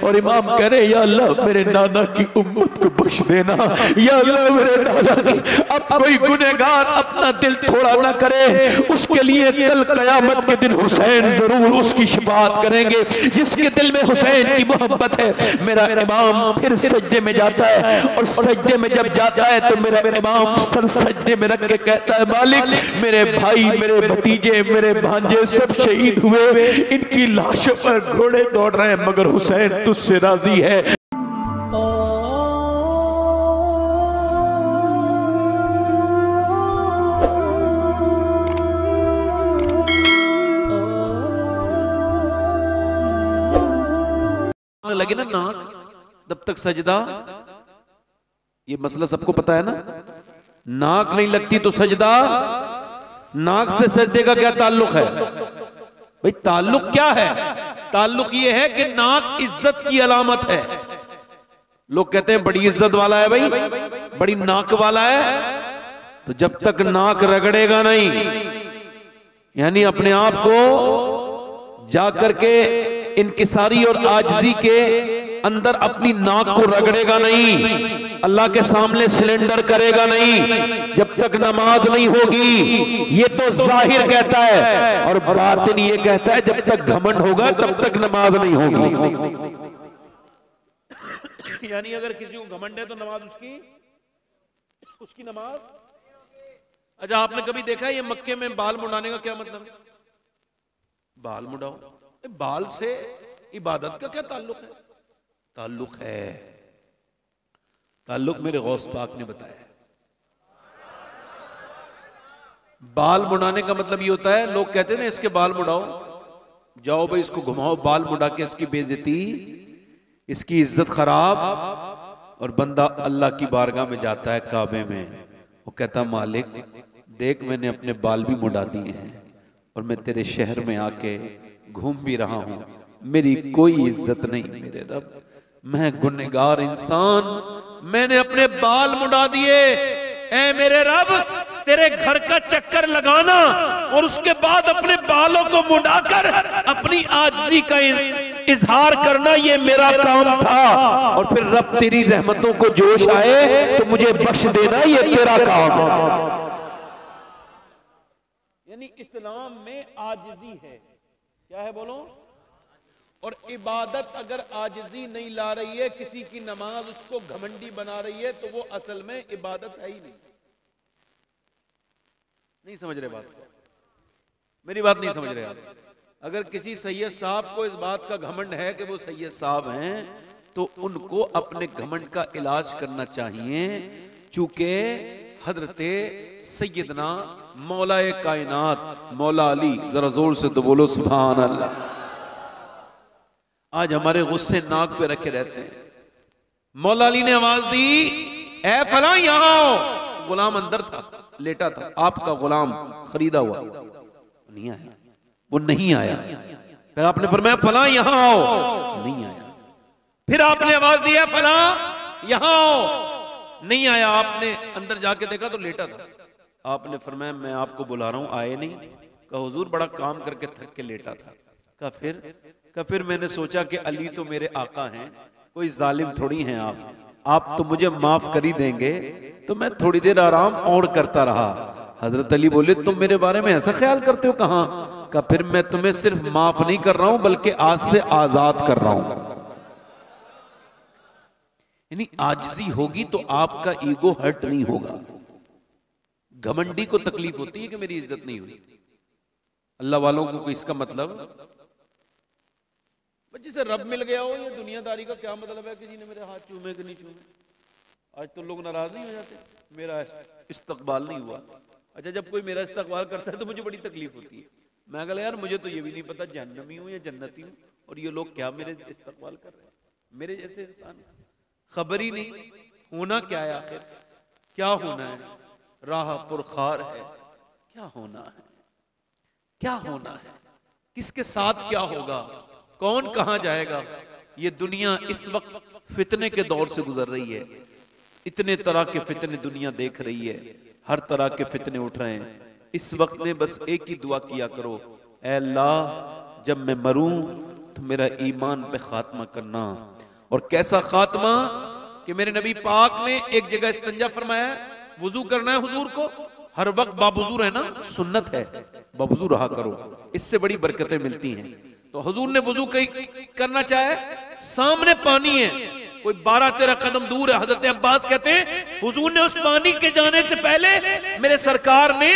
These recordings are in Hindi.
और इमाम कह रहे या अल्लाह मेरे नाना की उम्मत को बख्श देना, या अल्लाह मेरे नाना की अब कोई गुनहगार अपना दिल थोड़ा ना करे, उसके लिए कल कयामत के दिन हुसैन जरूर उसकी शफाअत करेंगे। जिसके दिल में हुसैन की मोहब्बत है, मेरा इमाम फिर सजदे में जाता है और सजदे में जब जाता है तो मेरा इमाम सर सजदे में रख के कहता है मालिक मेरे भाई, मेरे भतीजे, मेरे भांजे सब शहीद हुए, इनकी लाशों पर घोड़े दौड़ रहे हैं, मगर हुसैन तुझसे राजी है। लगे ना नाक तब तक सजदा, ये मसला सबको पता है ना। नाक नहीं लगती तो सजदा, नाक से सजदे का क्या ताल्लुक है भाई? ताल्लुक क्या है? ताल्लुक ये है कि नाक इज्जत की अलामत है। लोग कहते हैं बड़ी इज्जत वाला है भाई, बड़ी नाक वाला है, तो जब तक नाक रगड़ेगा नहीं, यानी अपने आप को जाकर के इनकिसारी और आजिज़ी के अंदर अपनी नाक को रगड़ेगा नहीं, अल्लाह के सामने सिलेंडर करेगा नहीं, जब तक नमाज नहीं होगी। ये तो जाहिर कहता है और बातिन ये कहता है जब तक घमंड होगा तब तक नमाज नहीं होगी। यानी अगर किसी को घमंड है तो नमाज उसकी नमाज। अच्छा, आपने कभी देखा ये मक्के में बाल मुड़ाने का क्या मतलब है? बाल मुड़ाओ, बाल से इबादत का क्या ताल्लुक है? ताल्लुक मेरे गौस पाक ने बताया। बाल मुड़ाने का मतलब ये होता है, लोग कहते हैं ना इसके बाल मुड़ाओ, जाओ भाई इसको घुमाओ, बाल मुड़ा के इसकी बेइज्जती, इसकी इज्जत खराब, और बंदा अल्लाह की बारगाह में जाता है काबे में, वो कहता मालिक देख मैंने अपने बाल भी मुड़ा दिए हैं और मैं तेरे शहर में आके घूम भी रहा हूं, मेरी कोई इज्जत नहीं मेरे रब, मैं गुनहगार इंसान, मैंने अपने बाल मुड़ा दिए। ऐ मेरे रब, तेरे घर का चक्कर लगाना और उसके बाद अपने बालों को मुड़ाकर अपनी आजिज़ी का इजहार करना ये मेरा काम था, और फिर रब तेरी रहमतों को जोश आए तो मुझे बख्श देना, ये तेरा काम है। यानी इस्लाम में आजिज़ी है, क्या है बोलो? और इबादत अगर आजिज़ी नहीं ला रही है, किसी की नमाज उसको घमंडी बना रही है, तो वो असल में इबादत है ही नहीं समझ रहे बात को? मेरी बात नहीं समझ रहे आप? अगर किसी सैयद साहब को इस बात का घमंड है कि वो सैयद साहब हैं, तो उनको अपने घमंड का इलाज करना चाहिए, चूंकि हजरते सैयदना मौलाए कायनात मौला अली, जरा जोर से तो बोलो सुभान अल्लाह, आज हमारे गुस्से नाक पे रखे रहते हैं। मौला अली ने आवाज दी, ऐ फला यहां आओ। गुलाम अंदर था, लेटा था, आपका गुलाम खरीदा हुआ, नहीं आया, वो नहीं आया। फिर आपने फरमाया फला यहां आओ, नहीं आया। फिर आपने आवाज दी, है फला यहां आओ, नहीं आया। आपने अंदर जाके देखा तो लेटा था। आपने फरमाया मैं आपको बुला रहा हूं, आए नहीं। कहा हुजूर बड़ा काम करके थक के लेटा था। कहा फिर मैंने सोचा कि अली तो मेरे आका हैं, कोई जालिम थोड़ी हैं आप तो मुझे माफ कर ही देंगे, तो मैं थोड़ी देर आराम और करता रहा। हजरत अली बोले तुम मेरे बारे में ऐसा ख्याल करते हो? कहां? कहा फिर मैं तुम्हें सिर्फ माफ नहीं कर रहा हूं बल्कि आज से आजाद कर रहा हूं। यानी आजिज़ी होगी तो आपका ईगो हर्ट नहीं होगा। घमंडी को तकलीफ होती है कि मेरी इज्जत नहीं हुई। अल्लाह वालों को इसका मतलब जिसे रब मिल गया हो, ये दुनियादारी का क्या मतलब है कि जी ने मेरे हाथ चूमे कि नहीं चूमे। आज तो लोग नाराज नहीं हो जाते, मेरा इस्तकबाल नहीं हुआ। अच्छा, जब कोई मेरा इस्तकबाल करता है तो मुझे बड़ी तकलीफ होती है। मैं कहला यार मुझे तो ये भी नहीं पता जहन्नमी हूं या जन्नती हूं, और ये लोग क्या मेरे इस्तकबाल कर रहे हैं, मेरे जैसे इंसान। खबर ही नहीं होना क्या है, आखिर क्या होना है? राह पुरखार है, क्या होना है, क्या होना है, किसके साथ क्या होगा, कौन कहां जाएगा। ये दुनिया इस वक्त फितने के दौर से गुजर रही है। इतने तरह के फितने दुनिया देख रही है, हर तरह के फितने उठ रहे हैं। इस वक्त में बस एक ही दुआ किया करो, ऐ अल्लाह जब मैं मरूं तो मेरा ईमान पे खात्मा करना। और कैसा खात्मा कि मेरे नबी पाक ने एक जगह इस्तिंजा फरमाया, वुजू करना है हुजूर को, हर वक्त बावुजू रहना सुन्नत है, बावुजू रहा करो, इससे बड़ी बरकतें मिलती हैं। तो हुजूर ने वुजू करना चाहे, सामने पानी है, कोई 12-13 कदम दूर है। हजरत अब्बास कहते हैं हुजूर ने उस पानी के जाने से पहले मेरे सरकार ने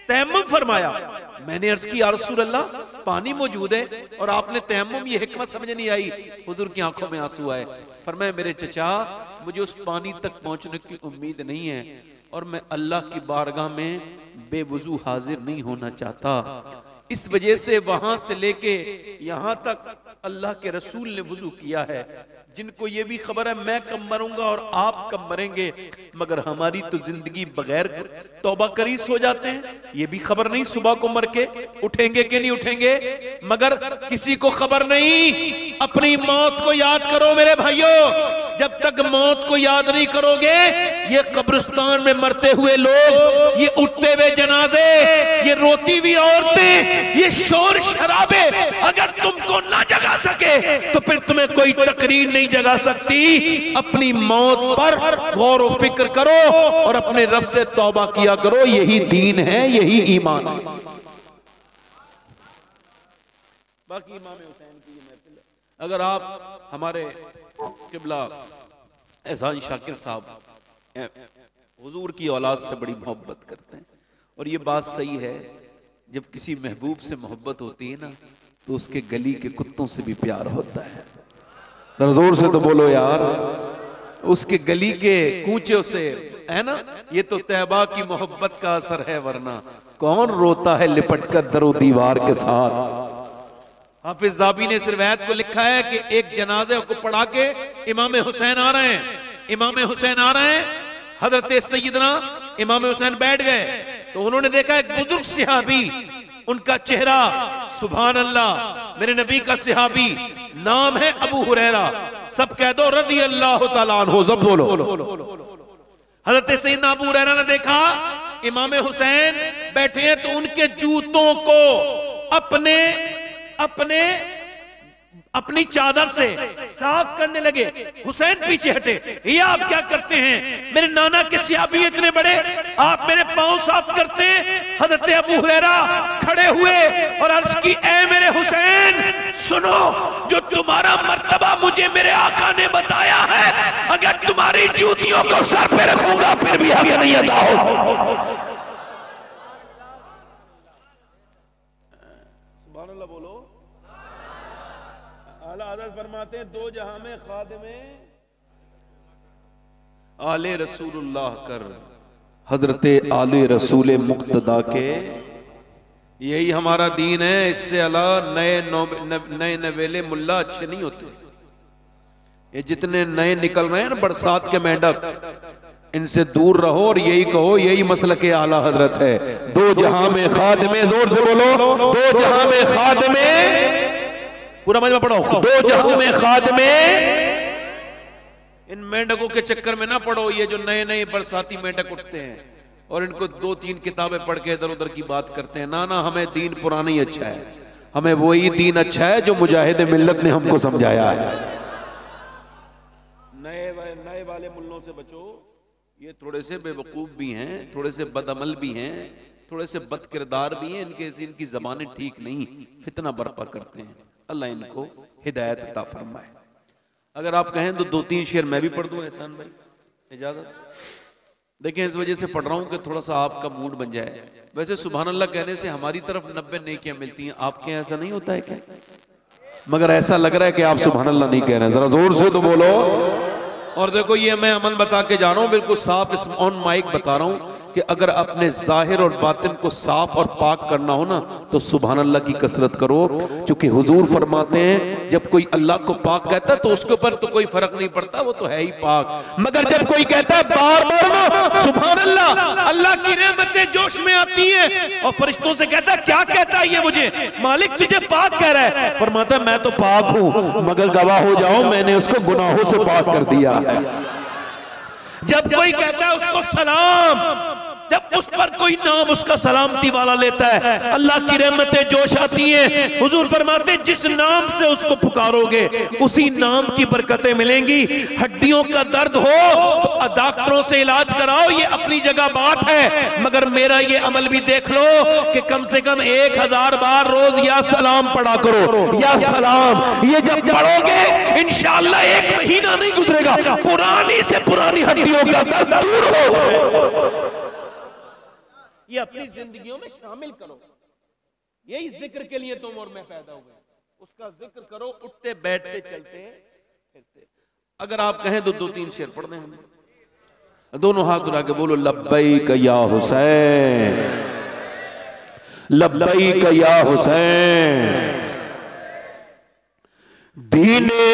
तयम्मुम फरमाया। मैंने अर्ज की या रसूल अल्लाह, पानी मौजूद है और आपने तयम्मुम, ये हिकमत समझ नहीं आई। हुजूर की आंखों में आंसू आए। फरमाया मेरे चचा, मुझे उस पानी तक पहुंचने की उम्मीद नहीं है और मैं अल्लाह की बारगाह में बेवुजू हाजिर नहीं होना चाहता। इस वजह से वहां से लेके यहां तक अल्लाह के रसूल ने वुजू किया है। जिनको ये भी खबर है मैं कब मरूंगा और आप कब मरेंगे, मगर हमारी तो जिंदगी बगैर तौबा करीस हो जाते हैं, ये भी खबर नहीं सुबह को मर के उठेंगे कि नहीं उठेंगे। मगर किसी को खबर नहीं। अपनी मौत को याद करो मेरे भाइयों। जब तक मौत को याद नहीं करोगे, ये कब्रिस्तान में मरते हुए लोग, ये उठते हुए जनाजे, ये रोती हुई औरतें, ये शोर शराबे अगर तुमको ना जगा सके तो फिर तुम्हें कोई तकरीर नहीं जगा सकती। अपनी मौत पर गौर व फिक्र करो और अपने रब से तौबा किया करो। यही दीन है, यही ईमान है। बाकी इमाम हुसैन की ये महफिल है। अगर आप हमारे किबला एहसान शाकिर साहब हुजूर की औलाद से बड़ी मोहब्बत करते हैं, और ये बात सही है, जब किसी महबूब से मोहब्बत होती है ना तो उसके गली के कुत्तों से भी प्यार होता है। जोर से तो बोलो यार, उसके गली के कूचों से, है ना। ये तो तैबा की मोहब्बत का असर है, वरना कौन रोता है लिपटकर दरो दीवार के साथ। हाफिज ज़ाबी ने इस रिवायत को लिखा है कि एक जनाजे को पढ़ा के इमाम हुसैन आ रहे हैं, इमाम हुसैन आ रहे हैं, हजरत सैयदना इमाम हुसैन बैठ गए तो उन्होंने देखा एक बुजुर्ग सहाबी, उनका चेहरा सुभान अल्लाह, मेरे नबी का सहाबी, नाम है अबू हुरैरा, सब कह दो रज़ी अल्लाह तआला अन्हु, सब बोलो। हजरत सैयदना अबू हुरैरा ने देखा इमाम हुसैन बैठे हैं तो उनके जूतों को अपनी चादर से साफ करने लगे। हुसैन पीछे हटे, ये आप क्या करते हैं, मेरे नाना के सहाबी इतने बड़े, आप मेरे पांव साफ करते हैं। हजरत अबू हुरैरा खड़े हुए और अर्ज की, ऐ मेरे हुसैन सुनो, जो तुम्हारा मर्तबा मुझे मेरे आका ने बताया है, अगर तुम्हारी जूतियों को सर पे रखूंगा फिर भी हक नहीं अदा हो। सुभान अल्लाह बोलो। आला हज़रत फरमाते हैं, दो जहां में खादिमे आले रसूलुल्लाह कर, हजरते आले रसूल मुक्तदा के, यही हमारा दीन है। इससे अलावा नए नवेले मुल्ला अच्छे नहीं होते। ये जितने नए निकल रहे हैं ना बरसात के मेंढक, इनसे दूर रहो और यही कहो यही मसलक आला हजरत है। दो जहां में खादिमे, जोर से बोलो, दो जहां में खादिमे, पूरा मजमा पढ़ो, दो जहां में खादिमे। इन मेंढकों के चक्कर में ना पड़ो, ये जो नए नए बरसाती मेंढक उठते हैं और इनको 2-3 किताबें पढ़ के इधर उधर की बात करते हैं। ना ना, हमें दीन पुराना ही अच्छा है, हमें वही दीन अच्छा है जो मुजाहिद मिल्लत ने हमको समझाया है। नए वाले मुल्लों से बचो, ये थोड़े से बेवकूफ भी हैं, थोड़े से बदअमल भी हैं, थोड़े से बदकिरदार भी हैं, इनकी जबानें ठीक नहीं, फितना बर्पा करते हैं। अल्लाह इनको हिदायत अता फरमाए। अगर आप कहें तो 2-3 शेर मैं भी पढ़ दूं एहसान भाई, इजाजत? देखें, इस वजह से पढ़ रहा हूं कि थोड़ा सा आपका मूड बन जाए। वैसे सुभान अल्लाह कहने से हमारी तरफ 90 नेकियां मिलती हैं, आपके यहाँ ऐसा नहीं होता है क्या? मगर ऐसा लग रहा है कि आप सुभान अल्लाह नहीं कह रहे हैं, जरा जोर से तो बोलो। और देखो, ये मैं अमल बता के जा रहा हूं, बिल्कुल साफ इस ऑन माइक बता रहा हूं कि अगर अपने जाहिर और बातिन को साफ और पाक करना हो ना तो सुभान अल्लाह की कसरत करो, क्योंकि हुजूर फरमाते हैं जब कोई अल्लाह को पाक कहता है तो उसके ऊपर तो कोई फर्क नहीं पड़ता, वो तो है ही पाक। मगर जब कोई कहता है बार बार ना सुभान अल्लाह, अल्लाह की रहमतें जोश में आती हैं और फरिश्तों से कहता है, क्या कहता है ये मुझे, मालिक तुझे पाक कह रहा है। फरमाता है मैं तो पाक हूं, मगर गवाह हो जाओ मैंने उसको गुनाहों से पाक कर दिया है। जब कोई कहता है उसको सलाम, जब उस पर कोई नाम उसका सलामती वाला लेता है अल्लाह की रहमतें जोश आती हैं। हुजूर फरमाते जिस नाम से उसको पुकारोगे उसी नाम की बरकतें मिलेंगी। हड्डियों का दर्द हो तो डॉक्टरों से इलाज कराओ, ये अपनी जगह बात है, मगर मेरा ये अमल भी देख लो कि कम से कम 1000 बार रोज या सलाम पढ़ा करो। या सलाम ये जब पढ़ोगे इंशाअल्लाह 1 महीना नहीं गुजरेगा, पुरानी से पुरानी हड्डियों का दर्द दूर हो। ये अपनी जिंदगियों में शामिल करो। यही जिक्र के लिए तुम और मैं पैदा हुए, उसका जिक्र करो उठते बैठते चलते फिरते। अगर आप कहें तो 2-3 शेर पढ़ दें, दोनों हाथ उठा के बोलो लब्बैक या हुसैन, लब्बैक या हुसैन। दीने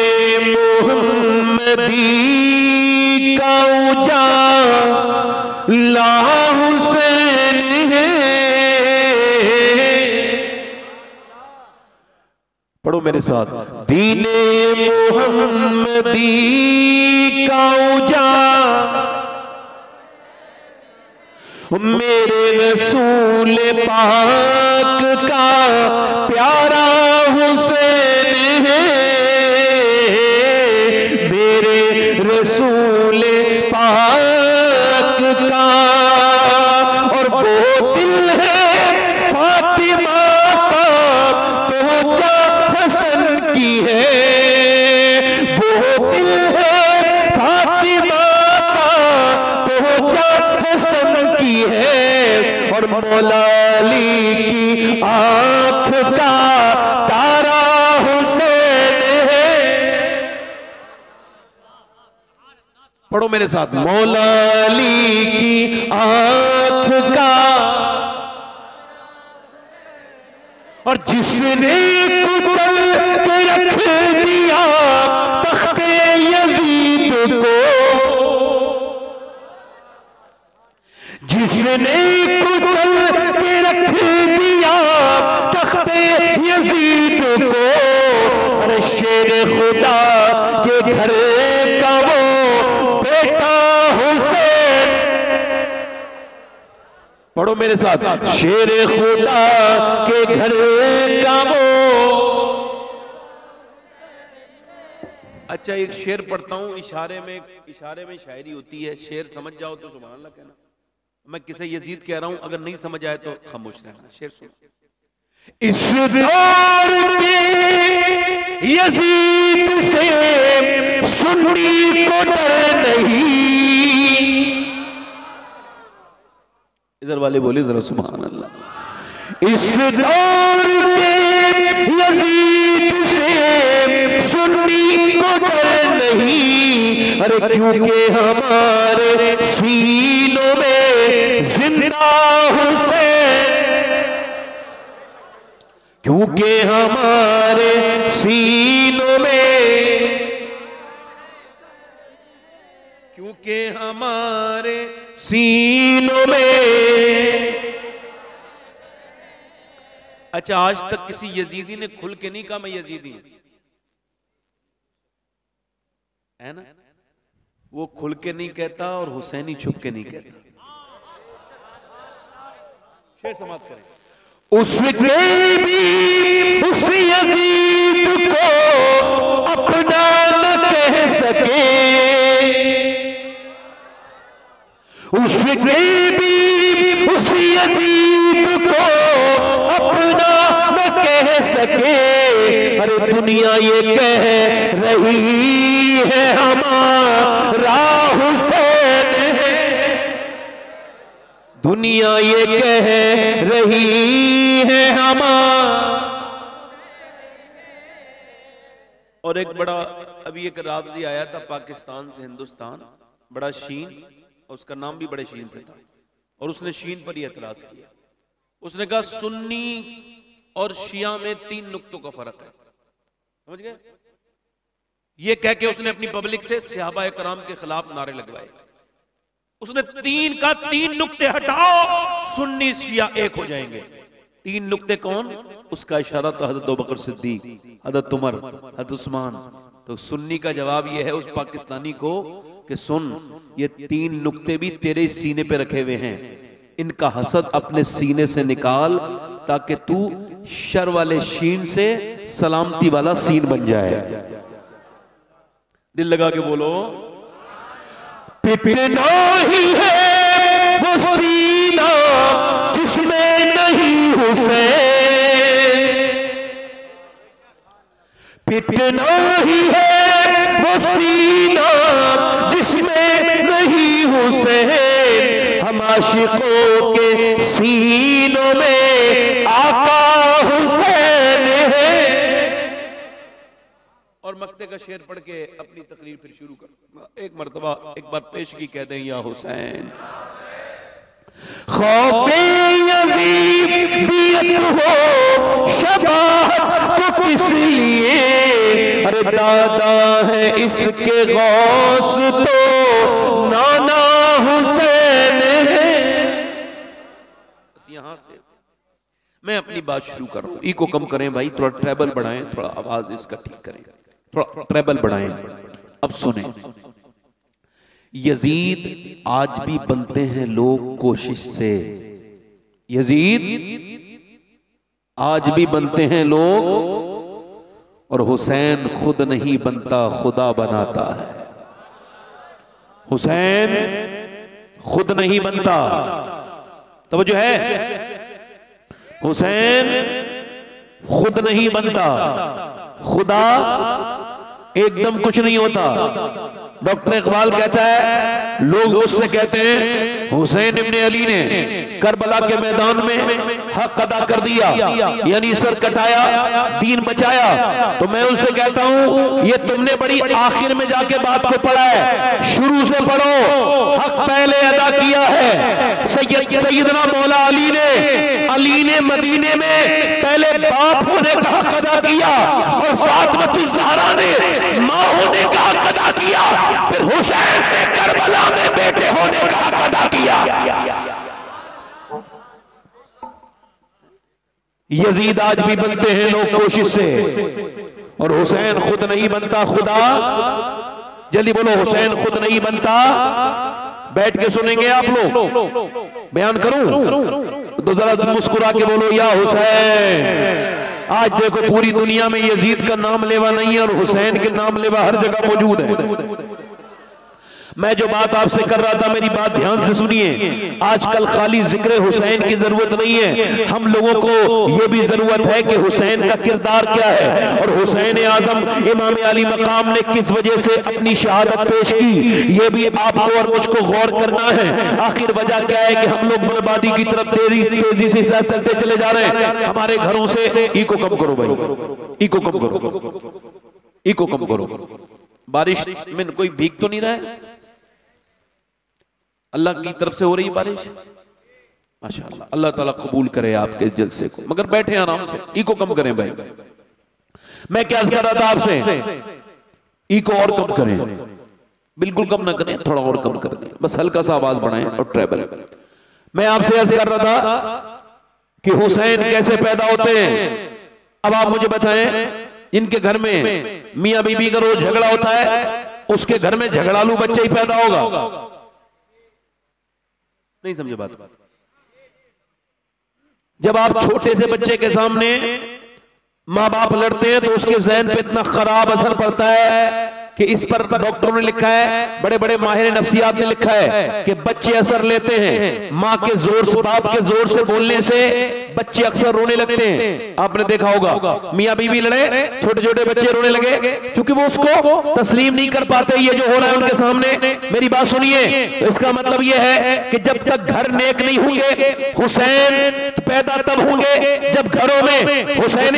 मोहम्मदी का उजाला हुसैन है। पढ़ो मेरे साथ। दीने मोहम्मदी का उजाला मेरे रसूल पाक का प्यारा हुसैन है। मेरे रसूल पाक का और वो दिल है फातिमा का तो जा हसन की है। वो दिल है फातिमा का तो जा हसन की है। और मौला अली की आंख का तारा हुसैन है। पढ़ो मेरे साथ। मौला अली की आंख का और जिसने कुचल के रख दिया तख्ते यजीद को, जिसने कुचल के रख दिया तख्ते यजीद को। अरे शेर खुदा के घर का वो बेटा हुसैन। पढ़ो मेरे साथ। शेर खुदा के घर का वो। अच्छा एक शेर पढ़ता हूं, इशारे में शायरी होती है। शेर समझ जाओ तो सुभान अल्लाह कहना। मैं किसे यजीद कह रहा हूं, अगर नहीं समझ आए तो खामोश रहना। शेर सुनो। इस दौर के यजीद से सुन्नी को डर नहीं। इधर वाले बोले जरा सुभान अल्लाह। इस दौर के यजीद से सुन्नी को डर नहीं। अरे क्योंकि हमारे सीनों में जिंदा हुसैन, क्योंकि हमारे सीनों में, क्योंकि हमारे सीनों में। अच्छा आज तक किसी यजीदी ने खुल के नहीं कहा मैं यजीदी हूं, है ना? वो खुल के नहीं कहता और हुसैनी छुप के नहीं कहता। शेर समाप्त करें। उसने भी उस यजीद को अपना न कह सके, उसने भी उस यजीद को अपना न कह सके। अरे दुनिया ये कह रही है हमारा हुसैन है, दुनिया ये कह रही है हमारा। और एक बड़ा अभी एक रावजी आया था पाकिस्तान से हिंदुस्तान, बड़ा शीन, उसका नाम भी बड़े शीन से था, और उसने शीन पर ही एतराज किया। उसने कहा सुन्नी और शिया में 3 नुक्तों का फर्क है, समझ गए? ये कह के उसने अपनी पब्लिक से सहाबा कराम के खिलाफ नारे लगवाए। उसने 3 नुक्ते हटाओ, सुन्नी शिया एक हो जाएंगे। 3 नुक्ते कौन? उसका इशारा था हज़रत अबू बकर सिद्दीक, हज़रत उमर, हज़रत उस्मान। तो सुन्नी का जवाब यह है उस पाकिस्तानी को कि सुन, ये 3 नुक्ते भी तेरे सीने पे रखे हुए हैं। इनका हसद अपने सीने से निकाल ताकि तू शर वाले शीन से सलामती वाला सीन बन जाए। दिल लगा के बोलो। पिटना ही है वो सीना जिसमें नहीं हुसैन, पिटना ही है वो सीना जिसमें नहीं हुसैन, हम आशिकों के सीनों में आका हुसैन है। और मक्ते का शेर पढ़ के अपनी तकरीर फिर शुरू कर। एक मर्तबा एक बार पेशगी कह दें, या हुसैन। खौफे यजीदियत हो शबाहत को किस लिए, अरे दादा है इसके गौस तो नाना हुसैन है। यहां से मैं अपनी बात शुरू कर रहा हूं। इको कम करें भाई, थोड़ा ट्रेबल बढ़ाएं, थोड़ा आवाज इसका ठीक करें, थोड़ा ट्रेबल बढ़ाएं। अब सुने, यजीद आज भी बनते हैं लोग कोशिश से, यजीद आज भी बनते हैं लोग, और हुसैन खुद नहीं बनता खुदा बनाता है। हुसैन खुद नहीं बनता, तवज्जो है, हुसैन खुद नहीं बनता, खुदा एकदम कुछ नहीं होता। डॉक्टर इकबाल कहता है, लोग मुझसे कहते हैं हुसैन इब्ने अली ने करबला के मैदान में हक अदा कर दिया, यानी सर कटाया, दीन बचाया। तो मैं उनसे कहता हूं, ये तुमने बड़ी आखिर में जाके बात को पढ़ा है, शुरू से पढ़ो। हक पहले अदा किया है। सैयदना मौला अली ने मदीने में पहले बाप होने का हक अदा किया, और फातिमा ज़हरा ने मां होने का हक अदा किया, फिर हुसैन ने करबला में बेटे होने का हक अदा किया। यजीद आज भी बनते हैं लोग कोशिश से, और हुसैन खुद नहीं बनता खुदा। जल्दी बोलो, हुसैन खुद नहीं बनता। बैठ के सुनेंगे आप लोग, बयान करूं तो जरा मुस्कुरा के बोलो, या हुसैन। आज देखो पूरी दुनिया में यजीद का नाम लेवा नहीं है, और हुसैन के नाम लेवा हर जगह मौजूद है। मैं जो बात आपसे कर रहा था, मेरी बात ध्यान से सुनिए। आजकल खाली जिक्र हुसैन की जरूरत नहीं है, हम लोगों को यह भी जरूरत है कि हुसैन का किरदार क्या है, और हुसैन आजम इमाम अली मकाम ने किस वजह से अपनी शहादत पेश की, ये भी आपको और मुझको गौर करना है। आखिर वजह क्या है कि हम लोग बर्बादी की तरफ तेजी से चलते चले जा रहे हैं। हमारे घरों से इको कम करो भाई, इको कम करो, इको कम करो। बारिश में कोई भीग तो नहीं रहा है? अल्लाह की तरफ से हो रही बारिश, माशाअल्लाह। अल्लाह ताला कबूल करे आपके जलसे को, मगर बैठे आराम से, इको कम करें भाई। मैं क्या कर रहा था आपसे, इको और कम करें, बिल्कुल कम ना करें, थोड़ा और कम कर दें, बस हल्का सा आवाज बढ़ाएं और ट्रेबल। मैं आपसे ऐसे कर रहा था कि हुसैन कैसे पैदा होते हैं। अब आप मुझे बताएं, इनके घर में मियां बीबी का रोज झगड़ा होता है, उसके घर में झगड़ालू बच्चे ही पैदा होगा? नहीं समझे बात? जब आप छोटे से बच्चे के सामने माँ बाप लड़ते हैं तो उसके ज़हन पे इतना खराब असर पड़ता है कि इस पर डॉक्टरों ने लिखा है, बड़े बड़े माहिर नफ्सियात ने लिखा है कि बच्चे असर लेते हैं माँ के जोर से, बाप के जोर से बोलने से बच्चे अक्सर रोने लगते हैं। आपने देखा होगा, मियाँ बीवी लड़े, छोटे छोटे बच्चे रोने लगे, क्योंकि वो उसको तस्लीम नहीं कर पाते ये जो हो रहा है उनके सामने। मेरी बात सुनिए, इसका मतलब ये है कि जब तक घर नेक नहीं होंगे, हुसैन पैदा तब होंगे जब घरों में हुसैन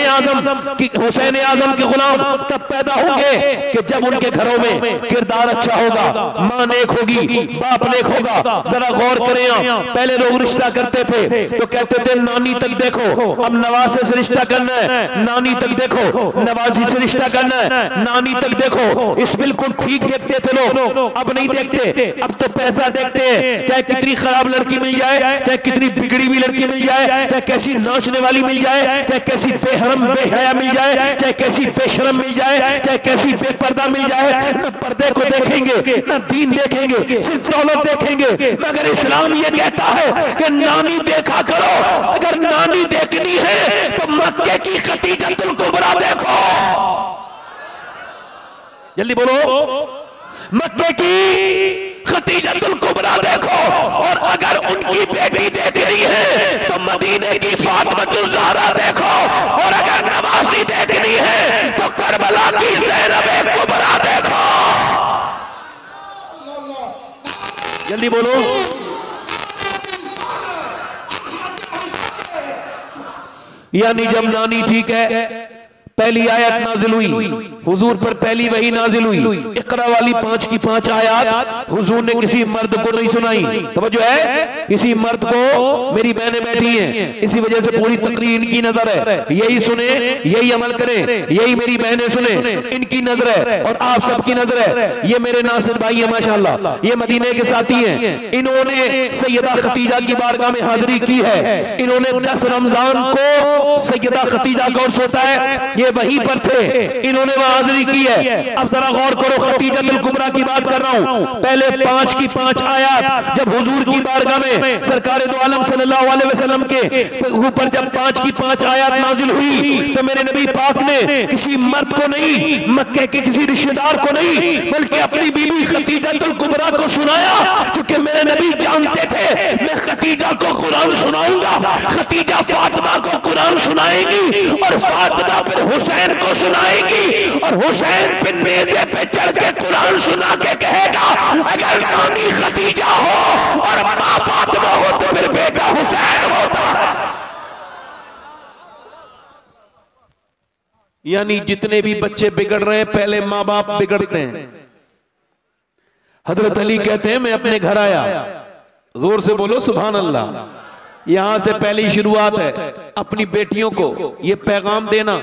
आजम के गुलाम तब पैदा होंगे कि जब उनके घरों में किरदार अच्छा होगा, मां नेक होगी, बाप नेक होगा। जरा गौर करें, पहले लोग रिश्ता करते थे तो कहते थे नानी तक देखो, अब नवासे से रिश्ता करना है, नानी तक देखो, नवाजी से रिश्ता करना है, नानी तक देखो। इस बिल्कुल ठीक देखते थे लोग, अब नहीं देखते, अब तो पैसा देखते हैं। चाहे कितनी खराब लड़की मिल जाए, चाहे कितनी बिगड़ी हुई लड़की मिल जाए, चाहे कैसी नाचने वाली मिल जाए, चाहे कैसी बेहरम बेहया मिल जाए, चाहे कैसी बेशरम मिल जाए, चाहे कैसी बेपर्दा मिल जाए, है न पर्दे को देखेंगे न दीन देखेंगे, सिर्फ दौलत देखेंगे। मगर इस्लाम ये कहता है कि नानी देखा करो। अगर नानी देखनी है तो मक्के की खतीजतुल कुबरा देखो। जल्दी बोलो, मक्के की खतीजतुल कुबरा देखो। और अगर उनकी बेटी देखनी है तो मदीने की फातिमतुल ज़हरा देखो। और अगर नवासी देखनी है तो करबला की ज़ैनब कुबरा देखो। जल्दी बोलो। यानी जब नानी ठीक है, पहली आयत नाजिल हुई, हुजूर पर पहली वही नाजिल हुई, इकरा वाली 5 की 5 आयत हुजूर ने किसी मर्द को नहीं सुनाई। तवज्जो है, किसी मर्द को मेरी बहनें बैठी हैं, इसी वजह से पूरी तकरीर इनकी नजर है, यही सुने, यही अमल करें, यही मेरी बहनें सुने, इनकी नजर है और आप सबकी नजर है। ये मेरे नासिर भाई है माशाल्लाह, ये मदीने के साथी हैं। इन्होंने सैयदा खतीजा की बारगाह में हाजिरी की है। इन्होंने 10 रमजान को सैयदा खतीजा का उर्स होता है, ये वहीं पर थे, इन्होंने वहां हाजिरी की है। अब जरा गौर करो, खतीजतुल कुबरा की बात कर रहा हूं। पहले 5 की 5 आयत जब हुजूर की बारगाह में सरकार दो आलम सल्लल्लाहु अलैहि वसल्लम के ऊपर जब 5 की 5 आयत नाजिल हुई तो मेरे नबी पाक ने किसी मर्द को नहीं, मक्के के किसी रिश्तेदार को नहीं, बल्कि अपनी बीबी खतीजतुल कुबरा को सुनाया। क्योंकि मेरे नबी जानते थे मैं खतीजा को कुरान सुनाऊंगा, खतीजा फातिमा को कुरान सुनाएगी और फातिमा फिर हुसैन को सुनाएगी और हुसैन फिर नेज़े पे चढ़ के कुरान सुना के कहेगा अगर नानी खतीजा हो और मां फातिमा हो तो फिर बेटा हुसैन होता है। यानी जितने भी बच्चे बिगड़ रहे हैं पहले माँ बाप बिगड़ते हैं। हजरत अली कहते हैं मैं अपने घर आया, जोर से बोलो सुभान अल्लाह। यहां से पहली शुरुआत है, अपनी बेटियों को ये पैगाम देना,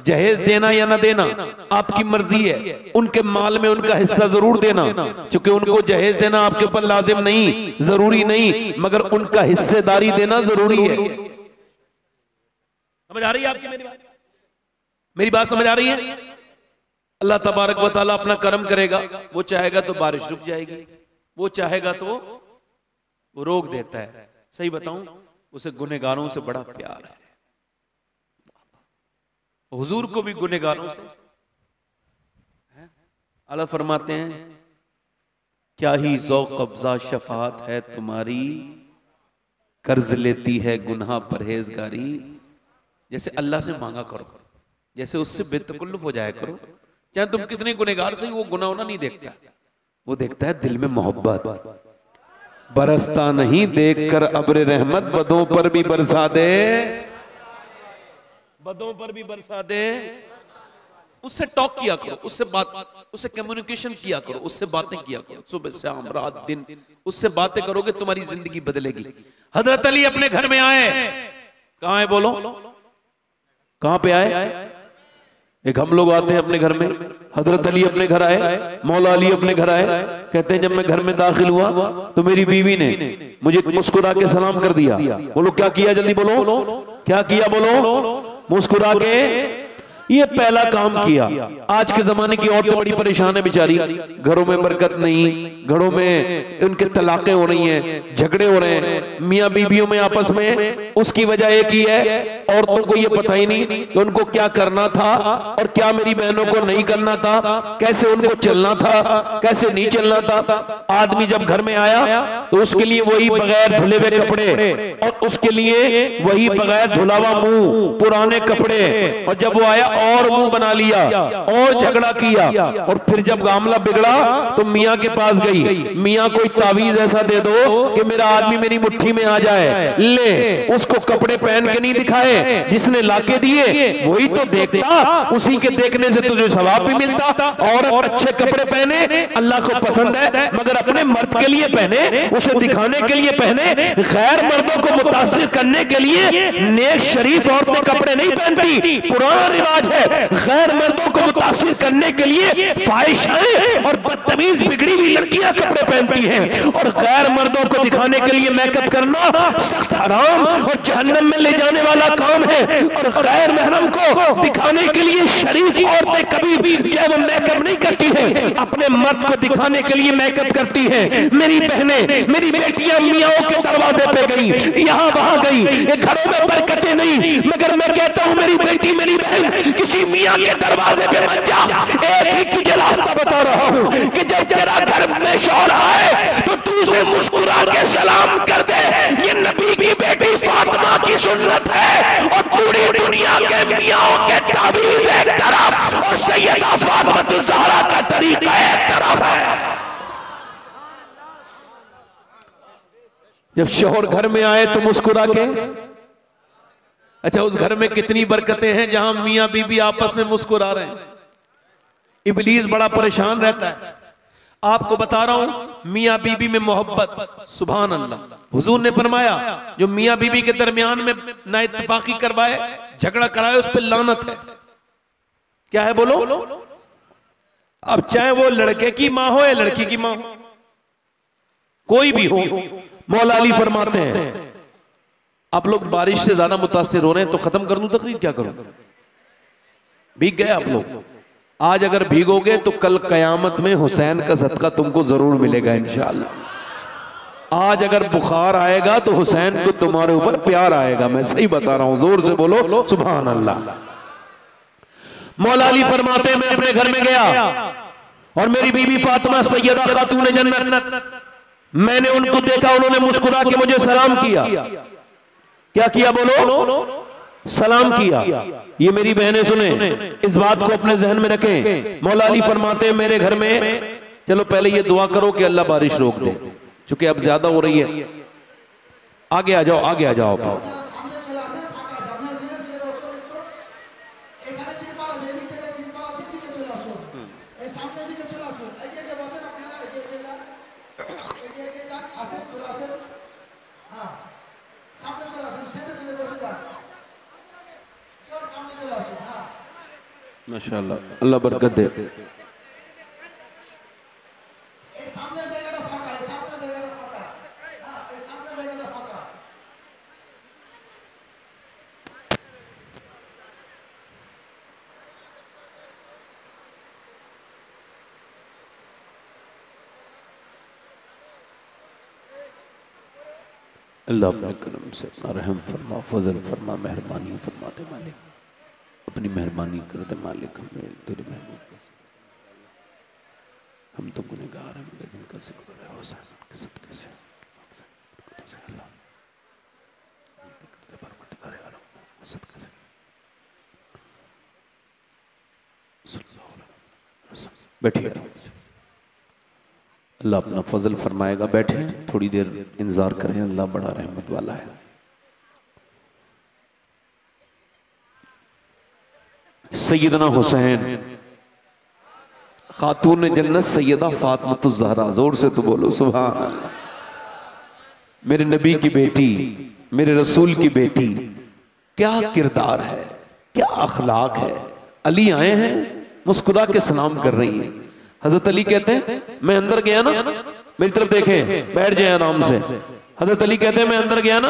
जहेज देना या ना देना आपकी मर्जी है। उनके माल में उनका हिस्सा जरूर देना, क्योंकि उनको जहेज देना आपके ऊपर लाजिम नहीं, जरूरी नहीं, मगर उनका हिस्सेदारी देना जरूरी है। समझ आ रही है आपकी मेरी बात समझ आ रही है? अल्लाह तबारक व तआला अपना करम करेगा, वो चाहेगा तो बारिश रुक जाएगी, वो चाहेगा तो वो रोक देता है। सही बताऊं, उसे गुनहगारों से बड़ा प्यार है। हुजूर को भी गुनहगारों से अल्लाह फरमाते हैं क्या ही ज़ौक़ कब्ज़ा शफाअत है तुम्हारी, कर्ज लेती है गुनाह परहेजगारी। जैसे अल्लाह से मांगा करो, जैसे उससे बेतकल्लुफ़ हो जाया करो। चाहे तुम कितने गुनहगार से, वो गुनाह होना नहीं देखता, वो देखता है दिल में मोहब्बत। बरसता नहीं देखकर अब्र रहमत, बदों पर भी बरसा दे, बदों पर भी बरसा दे। उससे टॉक किया करो, उससे बात, उससे कम्युनिकेशन किया करो, उससे बातें किया करो, सुबह शाम रात दिन उससे बातें करोगे तुम्हारी जिंदगी बदलेगी। हजरत अली अपने घर में आए, कहां है बोलो, कहां पे आए? एक हम लोग आते हैं अपने घर में, हजरत अली अपने घर आए, मौला अली अपने घर आए। कहते हैं जब मैं घर में दाखिल हुआ तो मेरी बीवी ने मुझे मुस्कुरा के सलाम कर दिया। बोलो क्या किया, जल्दी बोलो क्या किया, बोलो मुस्कुरा के। ये पहला काम किया। आज के जमाने की औरतें बड़ी परेशान है बेचारी, घरों में बरकत नहीं, घरों में उनके तलाकें हो रही हैं, झगड़े हो रहे हैं मियां बीवियों में आपस में। उसकी वजह एक ही है, औरतों को ये पता ही नहीं कि उनको क्या करना था और क्या मेरी बहनों को नहीं करना था, कैसे उनको चलना था, कैसे नहीं चलना था। आदमी जब घर में आया तो उसके लिए वही बगैर धुले हुए कपड़े और उसके लिए वही बगैर धुला हुआ मुंह, पुराने कपड़े, और जब वो आया और मुंह बना लिया और झगड़ा किया। और फिर जब मामला बिगड़ा तो मियां के पास गई, मियां कोई तावीज ऐसा दे दो कि मेरा आदमी मेरी मुट्ठी में आ जाए। ले, उसको कपड़े पहन के नहीं दिखाए, जिसने लाके दिए वही तो देखता, उसी के देखने से तुझे सवाब भी मिलता। और अच्छे कपड़े पहने अल्लाह को पसंद है, मगर अपने मर्द के लिए पहने, उसे दिखाने के लिए पहने। गैर मर्दों को मुतासिर करने के लिए नेक शरीफ औरतें कपड़े नहीं पहनती। पुराना रिवाज है, गैर मर्दों को मुतासिर करने के लिए फाहिशाएं और बदतमीज बिगड़ी हुई लड़कियां कपड़े पहनती हैं। और गैर मर्दों को दिखाने के लिए मेकअप करना सख्त हराम और जहन्नम में ले जाने वाला काम है। और गैर महरम को दिखाने के लिए शरीफ औरतें कभी भी जो है वो मेकअप नहीं करती हैं, अपने मर्द को दिखाने के लिए मेकअप करती हैं। मेरी बहनें, मेरी बेटियां मियाओं के दरवाजे पे गई, यहाँ वहां गई, ये घरों में बरकतें नहीं, मगर मैं कहता हूं मेरी बेटी, मेरी बहन, किसी मियां के दरवाजे पे मत जा। एक ही तुझे रास्ता बता रहा हूं कि जब तेरा घर में शौहर आए तो तू उसे मुस्कुरा के सलाम कर दे। ये नबी की बेटी फातिमा की सुन्नत है। और पूरी दुनिया के मियाओं के ताबीज़ एक तरफ और सैयदा फातिमा ज़हरा का तरीका एक तरफ है। जब शौहर घर में आए तो मुस्कुरा के, अच्छा उस घर में कितनी बरकतें हैं जहां मियां बीबी आपस में मुस्कुरा रहे हैं। इब्लीस बड़ा परेशान रहता है। आपको बता रहा हूं मियां बीबी में मोहब्बत, सुभान अल्लाह। हुजूर ने फरमाया जो मियां बीबी के दरमियान में ना इत्तेफाकी करवाए, झगड़ा कराए, उस पर लानत है। क्या है बोलो? अब चाहे वो लड़के की मां हो या लड़की की मां हो, कोई भी हो। मौला अली फरमाते हैं, आप लोग बारिश से ज्यादा मुतासिर हो रहे हैं तो खत्म कर दूं तकरीर, क्या करूं? भीग गए आप लोग। आज अगर भीगोगे तो कल कयामत में हुसैन का सदका तुमको जरूर मिलेगा इंशाअल्लाह। आज अगर बुखार आएगा तो हुसैन को तुम्हारे ऊपर प्यार आएगा। मैं सही बता रहा हूं, जोर से बोलो सुभान अल्लाह। मौला अली फरमाते हैं, मैं अपने घर में गया और मेरी बीबी फातिमा सैयदा खातून जन्नत, मैंने उनको देखा, उन्होंने मुस्कुरा के मुझे सलाम किया। क्या किया बोलो? सलाम किया। ये मेरी बहनें सुने, इस बात को अपने जहन में रखें। मौला अली फरमाते हैं मेरे घर में, चलो पहले ये दुआ करो कि अल्लाह बारिश रोक दे, चूंकि अब ज्यादा हो रही है। आगे आ जाओ, आगे आ जाओ। माशाअल्लाह, अल्लाह बरकत दे। अल्लाह अपने करम से रहम फरमा, फजल फरमा, मेहरबानी फरमा दे मालिक, अपनी मेहरबानी कर दे मालिक। हमें तेरी मेहरबानी, हम तो गुनहगार हैं मगर जिनका जिक्र है हुसैन के सदके से अल्लाह करते परवरदिगार आलम सदके से। बैठिए, अल्लाह अपना फजल फरमाएगा। बैठे, थोड़ी देर इंतजार करें, अल्लाह बड़ा रहमत वाला है। सैयदना हुसैन खातून जन्नत सैयदा फातिमा ज़हरा, जोर से तो बोलो सुभान अल्लाह। मेरे नबी की बेटी, मेरे रसूल की बेटी, क्या किरदार है, क्या अखलाक है। अली आए हैं, मुस्कुरा के सलाम कर रही हैं। हजरत अली कहते हैं मैं अंदर गया ना, मेरी तरफ देखें, बैठ जाए आराम से। हजरत अली कहते हैं मैं अंदर गया ना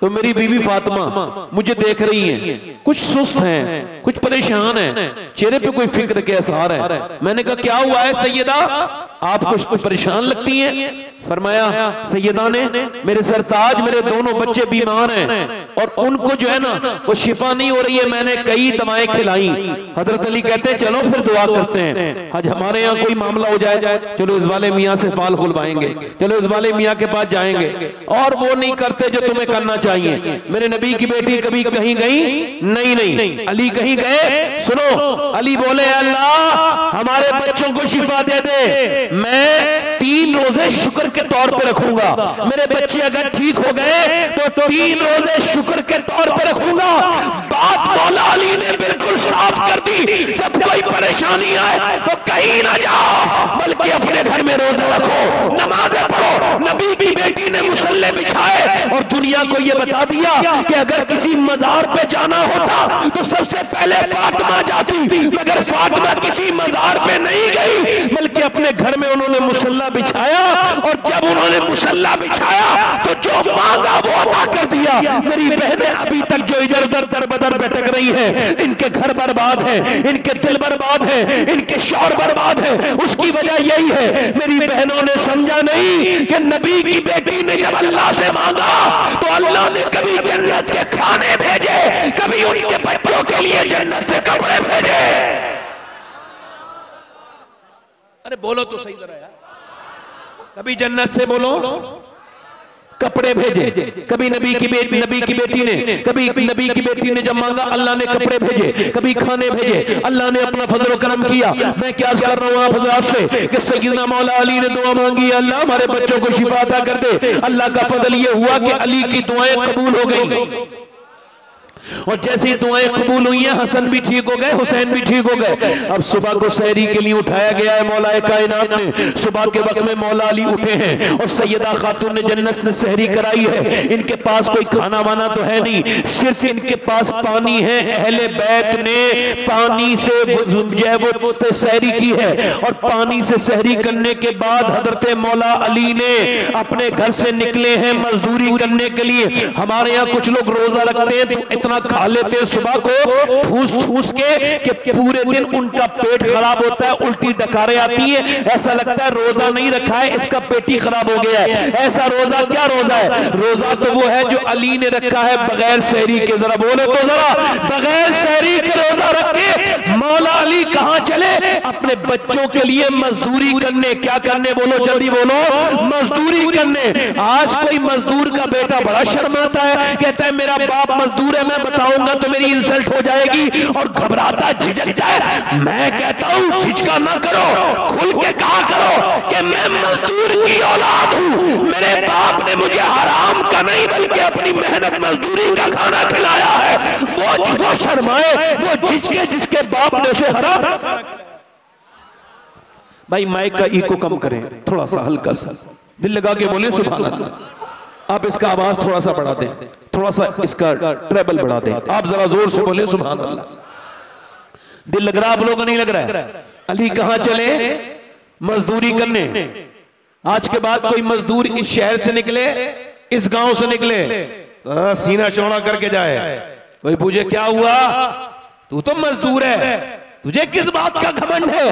तो मेरी बीवी फातिमा मुझे देख रही हैं, कुछ सुस्त हैं, कुछ परेशान हैं, चेहरे पे कोई फिक्र के असर है। मैंने कहा क्या हुआ है सैयदा, आप कुछ परेशान लगती हैं। फरमाया सैयदा ने, मेरे सरताज, मेरे दोनों बच्चे बीमार हैं और उनको जो है ना वो शिफा नहीं हो रही है, मैंने कई दवाएं खिलाई। हजरत अली कहते हैं चलो फिर दुआ करते हैं, आज हमारे यहाँ कोई मामला हो जाए, चलो इस वाले मियाँ से फाल खुलवाएंगे, चलो इस वाले मियाँ के पास जाएंगे। और वो नहीं करते जो तुम्हें करना चाहिए। मेरे नबी की बेटी कभी कहीं गई नहीं। अली कहीं गए, सुनो, अली बोले अल्लाह हमारे बच्चों को शिफा दे दे, मैं 3 रोजे शुक्र के तौर पे रखूंगा। मेरे बच्चे अगर ठीक हो गए तो 3 रोजे शुक्र के तौर पे रखूंगा। बात मौला अली ने बिल्कुल साफ कर दी, जब कोई परेशानी आए तो कहीं ना जाओ, बल्कि बल्कि अपने घर में रोजा रखो, नमाजें पढ़ो। नबी की बेटी ने मुसल्ले बिछाए और दुनिया को यह बता दिया कि अगर किसी मजार पे जाना होता तो सबसे पहले फातिमा जाती, मगर फातिमा किसी मजार पे नहीं गई, बल्कि अपने घर में उन्होंने मुसल्ला बिछाया। और जब उन्होंने मुसल्ला बिछाया तो जो मांगा वो अदा कर दिया। मेरी बहनें अभी तक जो इधर उधर दर बदर भटक रही है, इनके घर बर्बाद है, इनके दिल बर्बाद है, इनके शौहर बर्बाद है, उसकी वजह यही है मेरी बहनों ने समझा नहीं कि नबी की बेटी ने जब अल्लाह से मांगा तो अल्लाह ने कभी जन्नत के खाने भेजे, कभी उनके बच्चों के लिए जन्नत से कपड़े भेजे। अरे बोलो तो सही जरा यार, कभी जन्नत से बोलो कपड़े भेजे, कभी नबी की बेटी ने, कभी नबी की बेटी ने जब मांगा अल्लाह ने कपड़े भेजे, कभी खाने भेजे। अल्लाह ने अपना फजल करम किया। मैं क्या कर रहा हूँ आप हज़रात से कि सैयदना मौला अली ने दुआ मांगी, अल्लाह हमारे बच्चों को शिफा अता कर दे। अल्लाह का फजल ये हुआ कि अली की दुआएं कबूल हो गई, और जैसे ही दुआएं कबूल हुई हैं, हसन भी ठीक हो गए, हुसैन भी ठीक हो गए। अब सुबह को सहरी के लिए उठाया गया है मौला कायनात ने। सुबह के वक्त में मौला अली उठे हैं और सैयदा खातून ने जन्नत ने सहरी कराई है। इनके पास कोई खाना वाना तो है नहीं, सिर्फ इनके पास पानी है। अहले बैत ने पानी से वो सहरी की है, और पानी से सहरी करने के बाद हजरत मौला अली ने अपने घर से निकले हैं मजदूरी करने के लिए। हमारे यहाँ कुछ लोग रोजा रखते हैं तो इतना खा लेते हैं सुबह को ठूस ठूस के कि पूरे दिन उनका पेट खराब होता है, उल्टी डकारें आती है, ऐसा लगता है रोजा नहीं रखा है, इसका पेट ही खराब हो गया है। ऐसा रोजा क्या रोजा है? रोजा तो वो है जो अली ने रखा है बगैर सहरी के। जरा बोले तो जरा, बगैर सहरी के रोजा रख के मौला अली कहां चले? अपने बच्चों के लिए मजदूरी करने। क्या करने? बोलो जल्दी बोलो, मजदूरी करने। आज कोई मजदूर का बेटा बड़ा शर्माता है, कहता है मेरा बाप मजदूर है, मैं बताऊंगा तो मेरी इंसल्ट हो जाएगी, और घबराता झिझक जाए। मैं कहता हूं झिझका ना करो, खुल के कहा करो कि मैं मजदूर की औलाद हूं, मेरे बाप ने मुझे हराम का नहीं बल्कि अपनी मेहनत मजदूरी का खाना खिलाया है। वो शर्माए, वो झिझके जिसके बाप ने उसे हराम। भाई माइक का इको कम करें थोड़ा सा, हल्का सा दिल लगा के बोले सुभान अल्लाह। आप इसका आवाज थोड़ा सा बढ़ा दें, थोड़ा सा इसका ट्रेबल बढ़ा दें। आप जरा जोर से बोले सुभान अल्लाह। दिल लग रहा आप लोगों को नहीं लग रहा है? अली कहां चले? मजदूरी करने। आज के बाद कोई मजदूर इस शहर से निकले, इस गांव से निकले, तो सीना चौड़ा करके जाए। कोई पूछे क्या हुआ? तू तो मजदूर है, तुझे किस बात का घमंड है?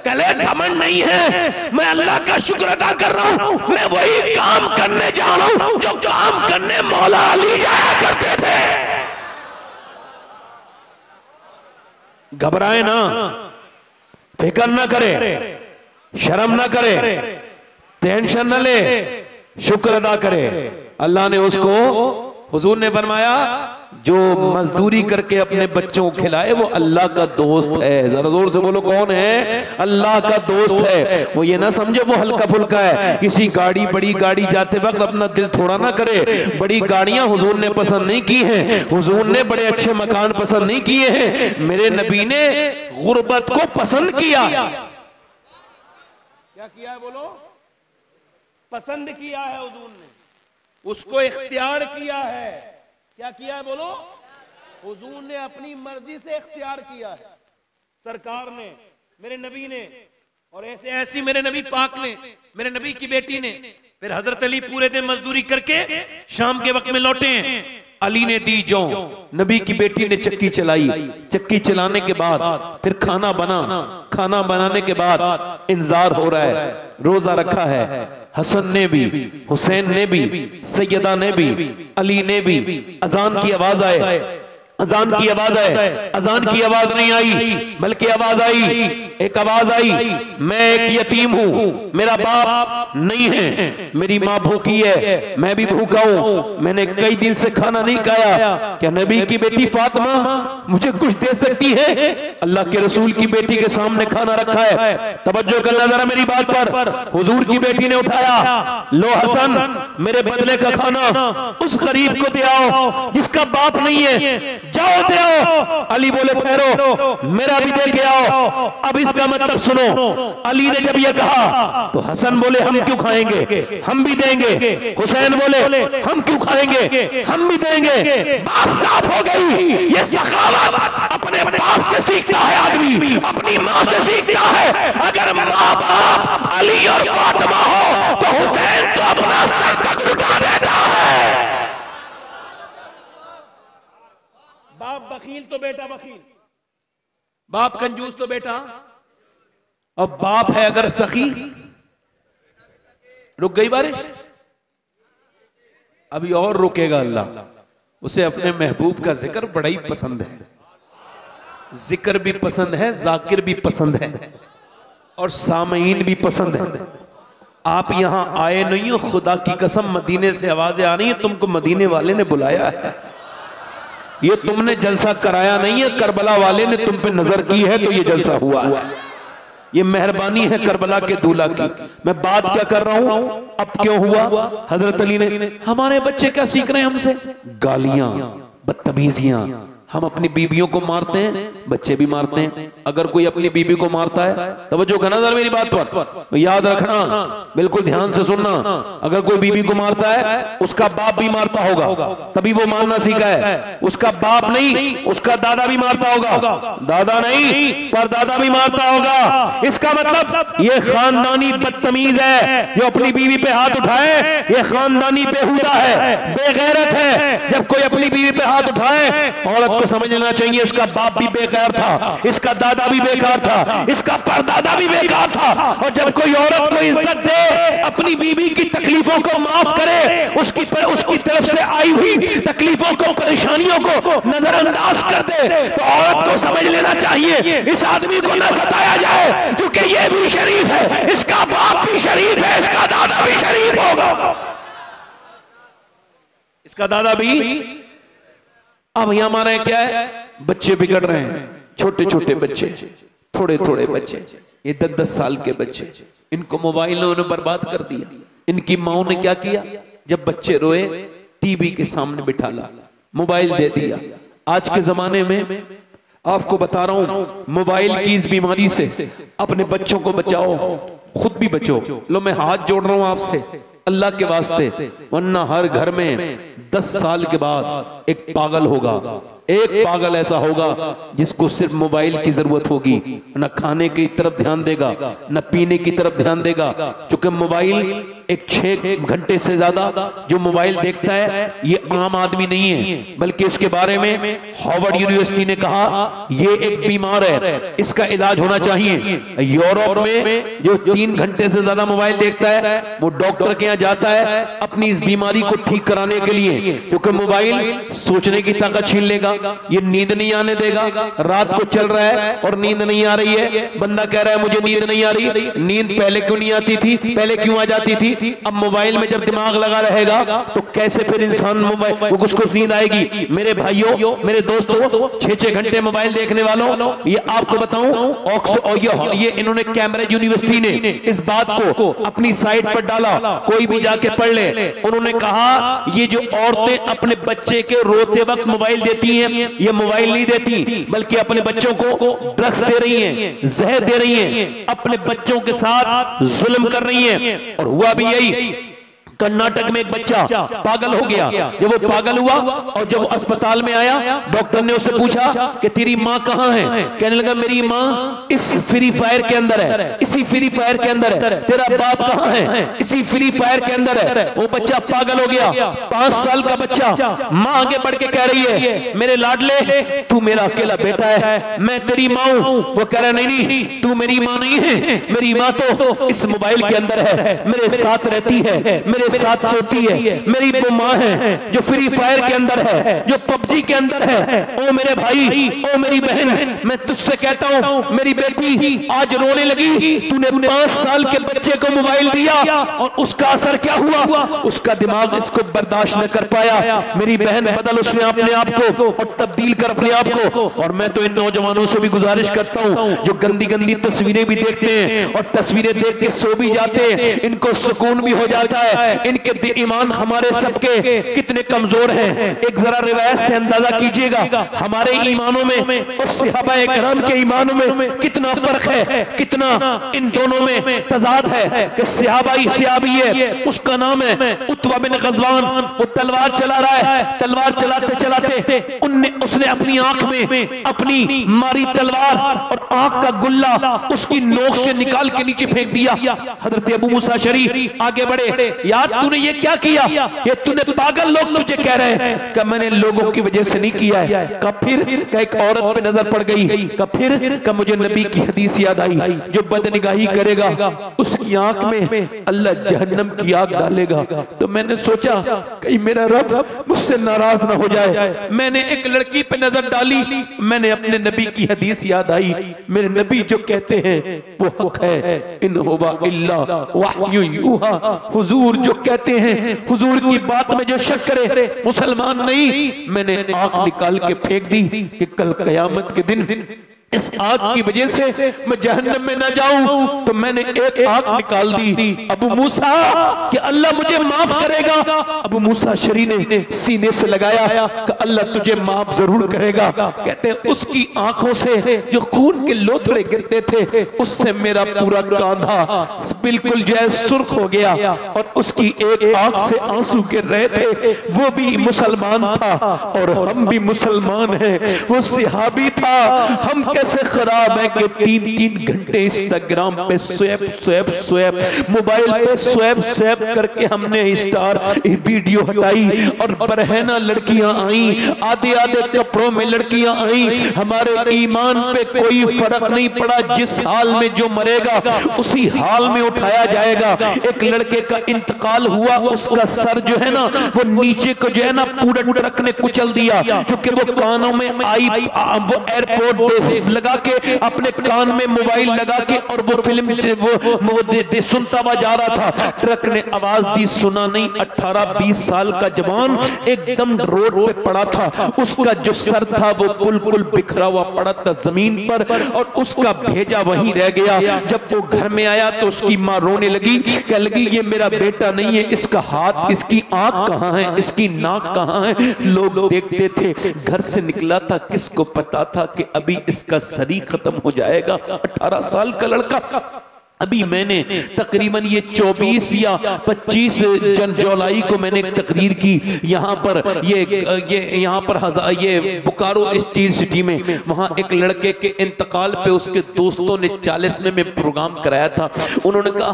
कले घमंड नहीं है, मैं अल्लाह का शुक्र अदा कर रहा हूं, मैं वही काम करने जा रहा हूं जो काम करने मौला अली जाया करते थे। घबराए ना, फिक्र ना करे, शर्म ना करे, टेंशन ना ले, शुक्र अदा करे। अल्लाह ने उसको, हुजूर ने फरमाया जो मजदूरी करके अपने बच्चों को खिलाए वो अल्लाह का दोस्त है। जरा जोर से बोलो कौन है? अल्लाह का दोस्त है। वो ये ना समझे वो हल्का फुल्का है। किसी गाड़ी, बड़ी गाड़ी जाते वक्त अपना दिल थोड़ा ना करे। बड़ी गाड़ियां हुजूर ने पसंद नहीं की हैं, हुजूर ने बड़े अच्छे मकान पसंद नहीं किए हैं। मेरे नबी ने गुर्बत को पसंद किया। क्या किया है? बोलो, पसंद किया है हुजूर ने, उसको इख्तियार किया है। क्या किया है? बोलो, हुजूर ने अपनी मर्जी से इख्तियार किया है। सरकार ने, मेरे नबी ने, और ऐसे ऐसी मेरे नबी पाक ने, मेरे नबी की बेटी ने। फिर हजरत अली पूरे दिन मजदूरी करके शाम के वक्त में लौटे हैं। अली ने दी जौ, नबी की बेटी ने चक्की चलाई। चक्की चलाने के बाद फिर खाना बना। खाना बनाने के बाद इंतजार हो रहा है, रोजा रखा है। हसन ने भी, हुसैन ने भी, सैयदा ने भी, अली ने भी। अजान की आवाज आए, अजान की आवाज आए, अजान की आवाज नहीं आई बल्कि आवाज आई, एक आवाज आई, मैं एक यतीम हूं, मेरा बाप नहीं है, मेरी माँ भूखी है, मैं भी भूखा हूं, मैंने कई दिन से खाना नहीं खाया। क्या नबी की बेटी फातिमा मुझे कुछ दे सकती है? अल्लाह के रसूल की बेटी के सामने खाना रखा है। तवज्जो करना जरा मेरी बात पर। हुजूर की बेटी ने उठाया, लो हसन मेरे बदले का खाना उस गरीब को दे आओ जिसका बाप नहीं है, जाओ दे आओ। अली बोले ठहरो, मेरा भी दे के आओ। अब इस इसका मतलब सुनो, अली ने जब ये कहा तो हसन बोले हम क्यों खाएंगे, हम भी देंगे। हुसैन बोले हम क्यों खाएंगे, हम भी देंगे। बात साफ हो गई। ये सखावत अपने बाप से सीखता है आदमी, अपनी माँ से सीखता है। अगर माँ बाप अली और फातिमा हो तो हुसैन तो अपना सर तक उठा देता है। बाप बखील तो बेटा बखील, बाप कंजूस तो बेटा, और बाप है अगर सखी। रुक गई बारिश, अभी और रुकेगा अल्लाह। उसे अपने महबूब का जिक्र बड़ा ही पसंद है, जिक्र भी पसंद है, जाकिर भी पसंद है, और सामईन भी पसंद है। आप यहां आए नहीं हो, खुदा की कसम मदीने से आवाजें आ रही है, तुमको मदीने वाले ने बुलाया है। ये तुमने जलसा कराया नहीं है, करबला वाले ने तुम पे नजर की है तो ये जलसा हुआ है। ये मेहरबानी है करबला के दूल्हा की। मैं बात क्या कर रहा हूं, अब क्यों हुआ? हजरत अली ने, हमारे बच्चे क्या सीख रहे हैं हमसे? गालियां, बदतमीजियां। हम अपनी बीबियों को मारते हैं, बच्चे भी मारते हैं। अगर कोई अपनी बीबी को मारता है, तवज्जो करना जरा मेरी बात पर, याद रखना, बिल्कुल ध्यान से सुनना। अगर कोई बीबी को मारता है, उसका बाप भी मारता होगा, तभी वो मारना सीखा है। उसका बाप नहीं, उसका दादा भी मारता होगा, दादा नहीं पर दादा भी मारता होगा। इसका मतलब ये खानदानी बदतमीज है जो अपनी बीवी पे हाथ उठाए, ये खानदानी बेहुदा है, बेगैरत है। जब कोई अपनी बीवी पे हाथ उठाए, औरत को समझ लेना चाहिए इसका बाप भी बेकार था, इसका दादा भी बेकार था, इसका परदादा भी बेकार था। और जब कोई औरत को इज्जत दे, अपनी बीवी की तकलीफों को माफ करे, उसकी तरफ से आई हुई तकलीफों को, परेशानियों को नजरअंदाज कर दे, तो औरत को समझ लेना चाहिए इस आदमी को न सताया जाए, क्योंकि ये भी शरीफ है, इसका बाप भी शरीफ है, इसका दादा भी शरीफ होगा, इसका दादा भी। अब यहां हमारे क्या है, बच्चे बिगड़ रहे हैं, छोटे छोटे बच्चे, थोड़े थोड़े बच्चे, ये 10-10 साल के बच्चे, इनको मोबाइल ने उन्हें बर्बाद कर दिया। इनकी माओ ने क्या किया, जब बच्चे रोए टीवी के सामने बिठा ला, मोबाइल दे दिया। आज के जमाने में आपको बता रहा हूं, मोबाइल की इस बीमारी से अपने बच्चों को बचाओ, खुद भी बचो। लो मैं हाथ जोड़ रहा हूं आपसे अल्लाह के वास्ते, वरना हर घर में 10 साल के बाद एक पागल होगा, एक पागल ऐसा होगा जिसको सिर्फ मोबाइल की जरूरत होगी, न खाने की तरफ ध्यान देगा, न पीने की तरफ ध्यान देगा। क्योंकि मोबाइल एक 6 घंटे से ज्यादा जो मोबाइल देखता है, ये आम आदमी नहीं है, बल्कि इसके बारे में हार्वर्ड यूनिवर्सिटी ने कहा ये एक बीमार है, इसका इलाज होना चाहिए। यूरोप में जो 3 घंटे से ज्यादा मोबाइल देखता है, वो डॉक्टर के यहाँ जाता है अपनी इस बीमारी को ठीक कराने के लिए, क्योंकि मोबाइल सोचने की ताकत छीन लेगा, ये नींद नहीं आने देगा। रात को चल रहा है और नींद नहीं आ रही है, बंदा कह रहा है मुझे नींद नहीं आ रही, नींद पहले क्यों नहीं आती थी, पहले क्यों आ जाती थी? अब मोबाइल में जब दिमाग लगा रहेगा तो कैसे फिर इंसान मोबाइल उसको नींद आएगी? मेरे भाइयों, मेरे दोस्तों, 6-6 घंटे मोबाइल देखने वालों, ये आपको बताऊं, ये इन्होंने कैम्ब्रिज यूनिवर्सिटी ने इस बात को अपनी साइट पर डाला, कोई भी जाके पढ़ ले। उन्होंने कहा ये जो औरतें अपने बच्चे के रोते वक्त मोबाइल देती हैं, ये मोबाइल नहीं देती, बल्कि अपने बच्चों को ड्रग्स दे रही हैं, जहर दे रही हैं, अपने बच्चों के साथ जुल्म कर रही हैं। और हुआ भी यही, कर्नाटक में एक बच्चा पागल हो गया। जब वो पागल हुआ और जब अस्पताल में आया, डॉक्टर ने उससे पूछा कि तेरी माँ कहाँ है? कहने लगा मेरी माँ इस फ्री फायर के अंदर है, इसी फ्री फायर के अंदर है। तेरा बाप कहाँ है? इसी फ्री फायर के अंदर है। वो बच्चा पागल हो गया, 5 साल का बच्चा। माँ आगे बढ़ के कह रही है मेरे लाडले तू मेरा अकेला बेटा है, मैं तेरी माँ हूँ। वो कह रहा नहीं, तू मेरी माँ नहीं है, मेरी माँ तो इस मोबाइल के अंदर है, मेरे साथ रहती है, मेरे साथ सोती है, मेरी वो माँ है जो फ्री फायर के अंदर है, जो पबजी के अंदर है। ओ मेरे भाई, ओ मेरी बहन, मैं तुझसे कहता हूँ मेरी बेटी आज रोने लगी, तूने 5 साल के बच्चे को मोबाइल दिया और उसका असर क्या हुआ? उसका दिमाग इसको बर्दाश्त न कर पाया। मेरी बहन बदल उसने अपने आप को और तब्दील कर अपने आप को। और मैं तो इन नौजवानों से भी गुजारिश करता हूँ जो गंदी गंदी तस्वीरें भी देखते हैं और तस्वीरें देख के सो भी जाते हैं, इनको सुकून भी हो जाता है, इनके ईमान हमारे सबके कितने कमजोर हैं। एक जरा रिवायत से अंदाजा कीजिएगा हमारे ईमानों में और सहाबाए किराम के ईमानों में कितना फर्क है, कितना इन दोनों में तजाद है। कि सहाबी है, उसका नाम है उत्वा बिन गज़वान, वो तलवार चला रहा है, तलवार चलाते चलाते उसने अपनी आंख में अपनी मारी तलवार और आंख का गुल्ला उसकी नोक से निकाल के नीचे फेंक दिया। हजरत अबू मूसा अशअरी आगे बढ़े, यार तूने ये क्या किया? ये तूने पागल लोग तुझे कह रहे हैं। कि मैंने लोगों की वजह से नहीं किया है। का फिर एक औरत पे नजर पड़ गई। का फिर का मुझे नबी की हदीस याद आई, जो बदनिगाही करेगा उसकी आंख में अल्लाह जहन्नम की आग डालेगा। तो मैंने सोचा कहीं मेरा रब मुझसे नाराज ना हो जाए। मैंने एक लड़की पे नजर डाली, मैंने अपने नबी की हदीस याद आई। मेरे नबी जो कहते हैं वो हक है, इन हुवा इल्ला वहयु यूहा। हुजूर जो कहते हैं, हुजूर की बात में जो शक करे मुसलमान नहीं। मैंने आंख निकाल के फेंक दी कि कल कयामत के दिन इस आग की वजह से मैं जहन्नम में ना जाऊं। तो मैंने एक आग निकाल दी अबू मूसा कि अल्लाह मुझे माफ करेगा। अबू मूसा अशअरी ने सीने से लगाया कि अल्लाह तुझे माफ जरूर करेगा। कहते हैं उसकी आंखों से जो खून के लोथड़े गिरते थे उससे मेरा पूरा कांधा बिल्कुल जो है सुर्ख हो गया और उसकी एक आंख से आंसू गिर रहे थे। वो भी मुसलमान था और हम भी मुसलमान हैं। वो सहाबी था। हम कैसे खराब है कि 3-3 घंटे इंस्टाग्राम पे स्वैप मोबाइल पे स्वैप करके हमने स्टार वीडियो हटाई और बरहना लड़कियां आई, आधे कपड़ों में लड़कियां आई। हमारे ईमान पे कोई फर्क नहीं पड़ा। जिस हाल में जो मरेगा उसी हाल में उठाया जाएगा। एक लड़के का इंतकाल हुआ, उसका सर जो है ना वो नीचे को जो है ना पूरा ट्रक ने कुचल दिया, क्योंकि वो कानों में आई वो एयरपोर्ट लगा के अपने कान में मोबाइल लगा के और वो फिल्म वो सुनता हुआ जा रहा था। ट्रक ने आवाज दी, सुना नहीं। 18-20 साल का जवान एकदम रोड पे पड़ा था। उसका जो सर था वो बिल्कुल बिखरा हुआ पड़ा था जमीन पर और उसका भेजा वहीं रह गया। जब वो घर में आया तो उसकी माँ रोने लगी, कह लगी ये मेरा बेटा नहीं है, इसका हाथ, इसकी आंख कहाँ है, इसकी नाक कहाँ है। लोग देखते थे। घर से निकला था, किसको पता था कि अभी इसका शरीर खत्म हो जाएगा। 18 साल का लड़का। अभी मैंने तकरीबन ये 24 या 25 जुलाई को मैंने तकरीर की यहाँ पर ये बोकारो स्टील सिटी में। वहाँ एक लड़के के इंतकाल पे उसके दोस्तों ने 40वें में प्रोग्राम कराया था। उन्होंने कहा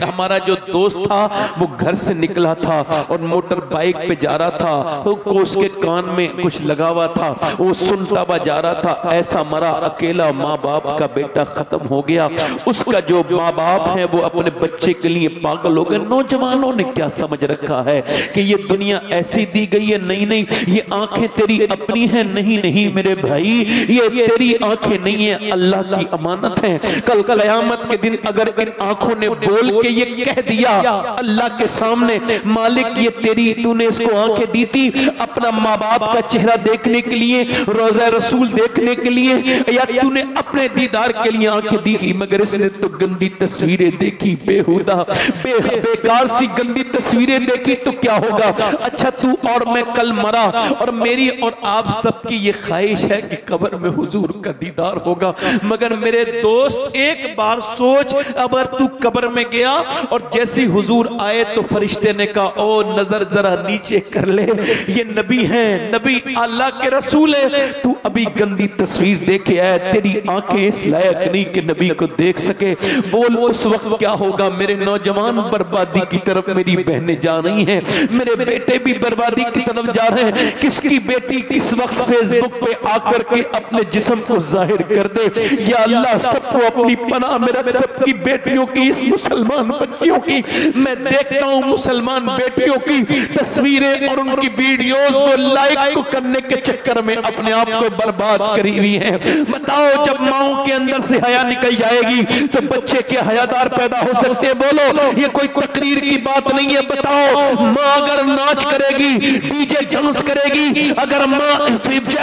हमारा जो दोस्त था वो घर से निकला था और मोटर बाइक पे जा रहा था, तो उसके कान में कुछ लगा हुआ था, वो सुनता हुआ जा रहा था। ऐसा मरा, अकेला माँ बाप का बेटा खत्म हो गया। उसका जो माँ बाप है वो अपने बच्चे के लिए पागल हो गए। नौजवानों ने क्या समझ रखा है कि ये दुनिया ऐसी दी गई है? नहीं, ये आंखें तेरी अपनी हैं। नहीं मेरे भाई, ये तेरी आंखें नहीं है, अल्लाह की अमानत है। कल कयामत के दिन अगर इन आंखों ने बोल के ये कह दिया अल्लाह के सामने, मालिक ये तेरी, तूने इसको आंखें दी थी अपना माँ बाप का चेहरा देखने के लिए, रोज़ा रसूल देखने के लिए, या तूने अपने दीदार के लिए आंखें दी थी, मगर इसने तो गंदी तस्वीरें देखी, बेहुदा बेकार सी गंदी तस्वीरें देखी तो क्या होगा। अच्छा तू और मैं कल मरा और मेरी और आप सबकी ये ख्वाहिश है कि कब्र में हुजूर का दीदार होगा। मगर मेरे दोस्त एक बार सोच, अगर तू कब्र में गया और जैसे हुजूर आए तो फरिश्ते ने कहा ओ नजर जरा नीचे कर ले, ये नबी हैं, नबी अल्लाह के रसूल है, तू अभी गंदी तस्वीर देखे आए, तेरी आंखें इस लायक नहीं कि नबी को देख सके। बोल उस वक्त क्या होगा। मेरे नौजवान बर्बादी की तरफ मेरी बहनें जा रही हैं, मेरे बेटे भी बर्बादी की तरफ जा रहे हैं। किसकी बेटी किस वक्त फेसबुक पे आकर के अपने जिस्म को जाहिर कर दे। या अल्लाह सबको अपनी पनाह में रख, सबकी बेटियों की, इस मुसलमान बच्चियों की। मैं देखता हूँ मुसलमान बेटियों की तस्वीरें और उनकी वीडियोस को लाइक को करने के चक्कर में अपने आप को बर्बाद करी हुई है। बताओ जब माओ के अंदर से हया निकल जाएगी तो बच्चे क्या हयादार पैदा हो सकते हैं? बोलो, ये कोई तकरीर की बात नहीं है। बताओ, माँ अगर नाच करेगी, डीजे डांस करेगी, अगर माँ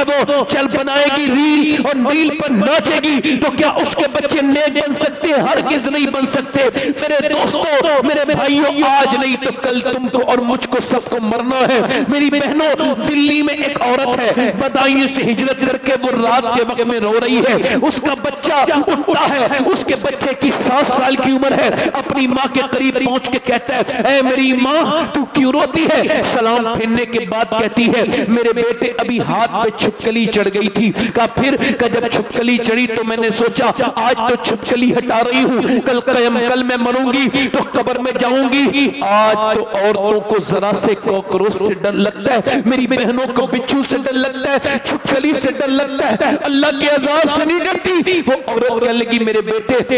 वो चल बनाएगी रील और रील पर नाचेगी, तो क्या उसके बच्चे नेक बन सकते हैं? हरगिज़ नहीं बन सकते। मेरे दोस्तों, मेरे भाइयों, आज नहीं तो कल तुमको और मुझको सबको मरना है। मेरी बहनों, दिल्ली में एक औरत है, बदायूं से हिजरत करके वो रात के वक्त में रो रही है। उसका बच्चा उठता है, उसके बच्चे की 7 साल की उम्र है, अपनी माँ के करीब पहुंच के कहता है, ऐ मेरी माँ तू क्यों रोती है? सलाम फेरने के बाद कहती है, मेरे बेटे अभी हाथ पे छिपकली चढ़ गई थी। कहा फिर? जब छिपकली चढ़ी तो मैंने सोचा आज तो छिपकली हटा रही हूँ, कल मैं मरूंगी तो कब्र में जाऊंगी। आज तो औरतों को जरा से कॉकरोच से डर लगता है, मेरी बहनों को बिच्छू से डर लगता है, छिपकली से डर लगता है, अल्लाह के अज़ाब से नहीं डरती। वो औरत कहने लगी, मेरे बेटे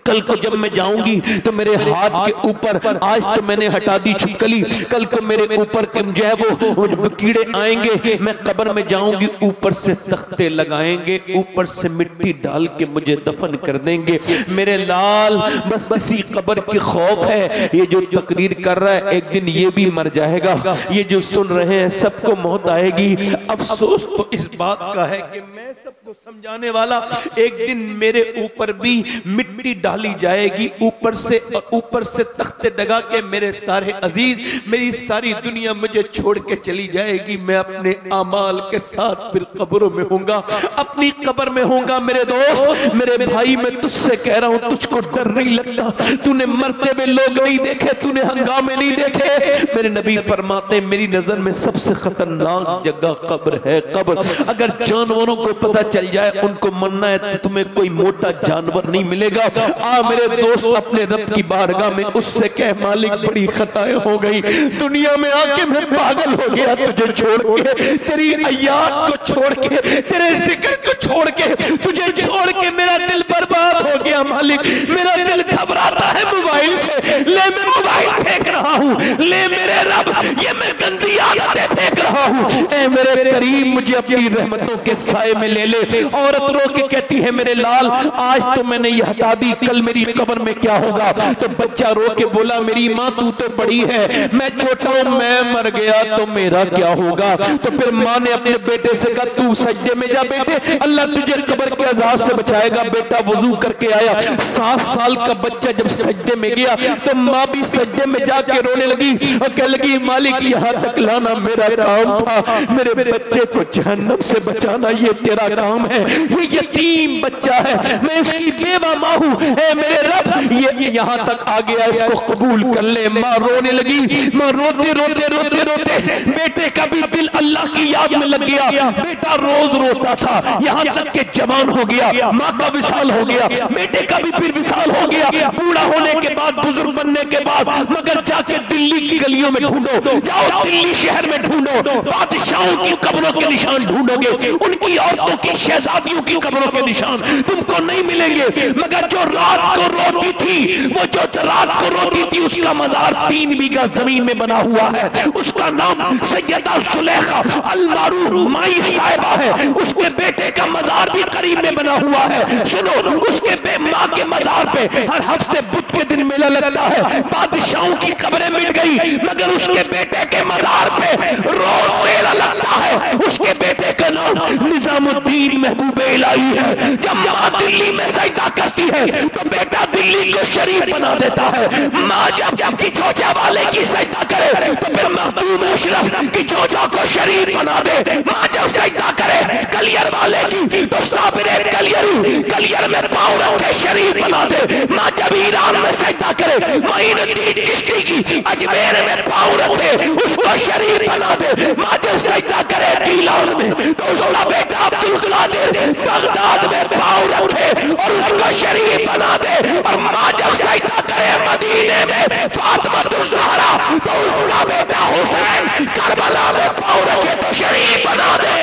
कल को जब मैं जाऊंगी तो मेरे हाथ के ऊपर, आज तो मैंने हटा दी छिपकली, कल को मेरे ऊपर जो है वो कीड़े आएंगे, मैं कब्र में जाऊंगी, ऊपर से तख्ते लगाएंगे, ऊपर से मिट्टी डाल के मुझे दफन कर देंगे। मेरे लाल, बस इसी कब्र की खौफ है। ये जो तकरीर कर रहा है एक दिन ये भी मर जाएगा, ये जो सुन रहे हैं सबको मौत आएगी। अफसोस तो इस बात का है कि मैं सबको समझाने वाला, एक दिन मेरे ऊपर भी मिट्टी डाली जाएगी ऊपर से, और ऊपर से तख्ते लगा के मेरे सारे अजीज, मेरी सारी दुनिया मुझे छोड़ के चली जाएगी। मैं अपने आमाल के साथ फिर कब्रों में होऊंगा, अपनी कब्र में होऊंगा। मेरे दोस्त, मेरे भाई, मैं तुझसे कह रहा हूं, तुझको डर नहीं लगता? तूने मरते हुए लोग नहीं देखे, तूने हंगामे नहीं देखे? मेरे नबी फरमाते, मेरी नजर में सबसे खतरनाक जगह कब्र है। कब्र, अगर जानवरों को पता चल जाए उनको मरना है तो तुम्हें कोई मोटा जानवर नहीं मिलेगा। आ मेरे दोस्त, अपने रब की बारगाह में उससे कह, मालिक बड़ी खताएं हो गई, दुनिया में आके मैं पागल हो गया, तुझे छोड़ के, तेरी आयात को छोड़ के, तेरे जिक्र को छोड़ के, तुझे छोड़ के मेरा दिल बर्बाद हो गया। मालिक, मेरा दिल घबराता है मोबाइल से, ले मैं मोबाइल फेंक रहा हूँ, ले मेरे रब ये मैं गंदी आदतें फेंक रहा हूँ। ऐ मेरे करीम, मुझे अपनी रहमतों के साए में ले ले। औरत रो के कहती है, मेरे लाल, आज तो मैंने ये हटा दी, कल मेरी कब्र में क्या होगा? तो बच्चा रो के बोला, मेरी माँ तू तो बड़ी है, मैं छोटा हूं, मैं मर गया तो मेरा क्या होगा? तो फिर माँ ने अपने बेटे से कहा, तू सजदे में जा बेटे, अल्लाह तुझे कब्र के अज़ाब से बचाएगा। बेटा वजू करके आया, 7 साल का बच्चा जब सजदे में गया तो माँ भी सजदे में जाके रोने लगी और कहने लगी, मालिक यहाँ तक लाना मेरा काम था, मेरे बच्चे को जहन्नम से बचाना ये तेरा काम है। ये यतीम बच्चा है, मैं इसकी बेवा माँ हूँ, मेरे रब ये यहाँ तक आ गया, इसको कबूल कर ले। माँ रोने लगी, माँ रोते रोते रोते रोते बेटे का भी दिल अल्लाह की याद में लग गया। बेटा रोज रोता था, यहाँ तक के जवान हो गया, माँ का विशाल हो गया, बेटे का भी फिर विशाल हो गया, बूढ़ा होने के बाद, बुजुर्ग बनने के बाद। मगर जाके दिल्ली की गलियों में ढूंढो, जाओ दिल्ली शहर में ढूंढो, बादशाहों की कब्रों के निशान ढूंढोगे, उनकी औरतों की, शहजादियों की कब्रों के निशान तुमको नहीं मिलेंगे। मगर जो रात को रोती थी, वो जो रात को रोती थी, उसका मजार 3 बीघा जमीन में बना हुआ है, उसका नाम सैयदा सुलेखा अल-मारूफ माई साहिबा है। उसके बेटे का मजार भी करीब में बना हुआ है। सुनो, उसके माँ के मजार पे हर हफ्ते बुध के दिन मेला लगता है। बादशाहों की कब्रें मिट गई, मगर उसके बेटे के मजार पे रोज मेला लगता है। उसके बेटे का नाम निजामुद्दीन महबूब इलाही है। जब माँ दिल्ली में सजदा करती है तो बेटा दिल्ली को शरीफ बना देता है। माँ जब की चोचा वाले की सजदा करे तो फिर मखदूम अशरफ की चोचा को शरीफ बना दे। माँ जब सजदा करे कलियर वाले की तो साबिरे कलियर में पाँव रखे शरीफ बना दे। माँ जब ईरान में सजदा करे, मोइनुद्दीन चिश्ती की अजमेर में पाँव रखे उसको शरीफ बना दे। माँ जब सजदा करे गीलान में तो उसका बेटा अब्दुल कादिर बगदाद में पाँव रखे और उसका शरीफ बना दे। और माँ जब सजदा करे मदीने में फातिमा ज़हरा तो उसका बेटा हुसैन करबला में पाँव रखे तो शरीफ बना दे।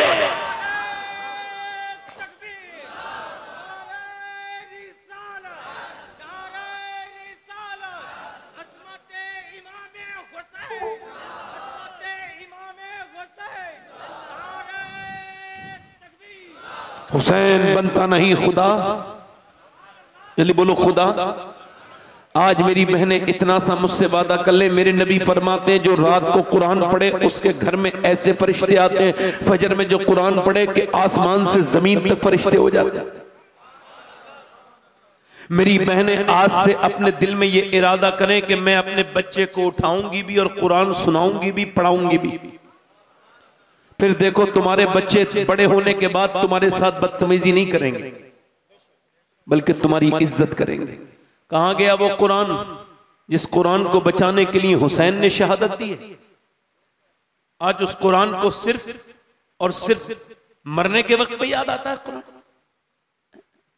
हुसैन बनता नहीं खुदा, जल्दी बोलो खुदा। आज मेरी बहनें इतना सा मुझसे वादा कर ले, मेरे नबी फरमाते हैं जो रात को कुरान पढ़े उसके घर में ऐसे फरिश्ते आते हैं, फजर में जो कुरान पढ़े कि आसमान से जमीन तक फरिश्ते हो जाते हैं। मेरी बहनें आज से अपने दिल में ये इरादा करें कि मैं अपने बच्चे को उठाऊंगी भी और कुरान सुनाऊंगी भी, पढ़ाऊंगी भी। फिर देखो तुम्हारे बच्चे बड़े होने के बाद तुम्हारे साथ बदतमीजी नहीं करेंगे बल्कि तुम्हारी इज्जत करेंगे। कहां गया वो कुरान जिस कुरान को बचाने के लिए हुसैन ने शहादत दी है? आज उस कुरान को सिर्फ और सिर्फ मरने के वक्त पे याद आता है कुरान।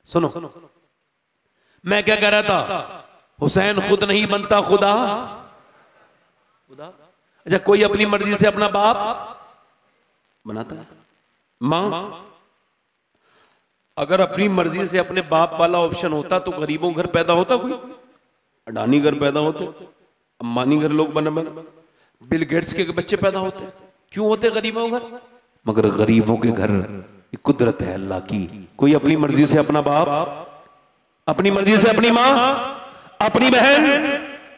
सुनो, मैं क्या कह रहा था, हुसैन खुद नहीं बनता खुदा। अच्छा, कोई अपनी मर्जी से अपना बाप बनाता है? मां अगर अपनी मर्जी से अपने बाप वाला ऑप्शन होता तो गरीबों घर पैदा होता, कोई अडानी घर पैदा होते, अंबानी घर लोग बना, बिल गेट्स के बच्चे पैदा होते। क्यों होते गरीबों घर? मगर गरीबों के घर कुदरत है अल्लाह की। कोई अपनी मर्जी से अपना बाप, अपनी मर्जी से अपनी मां, अपनी बहन,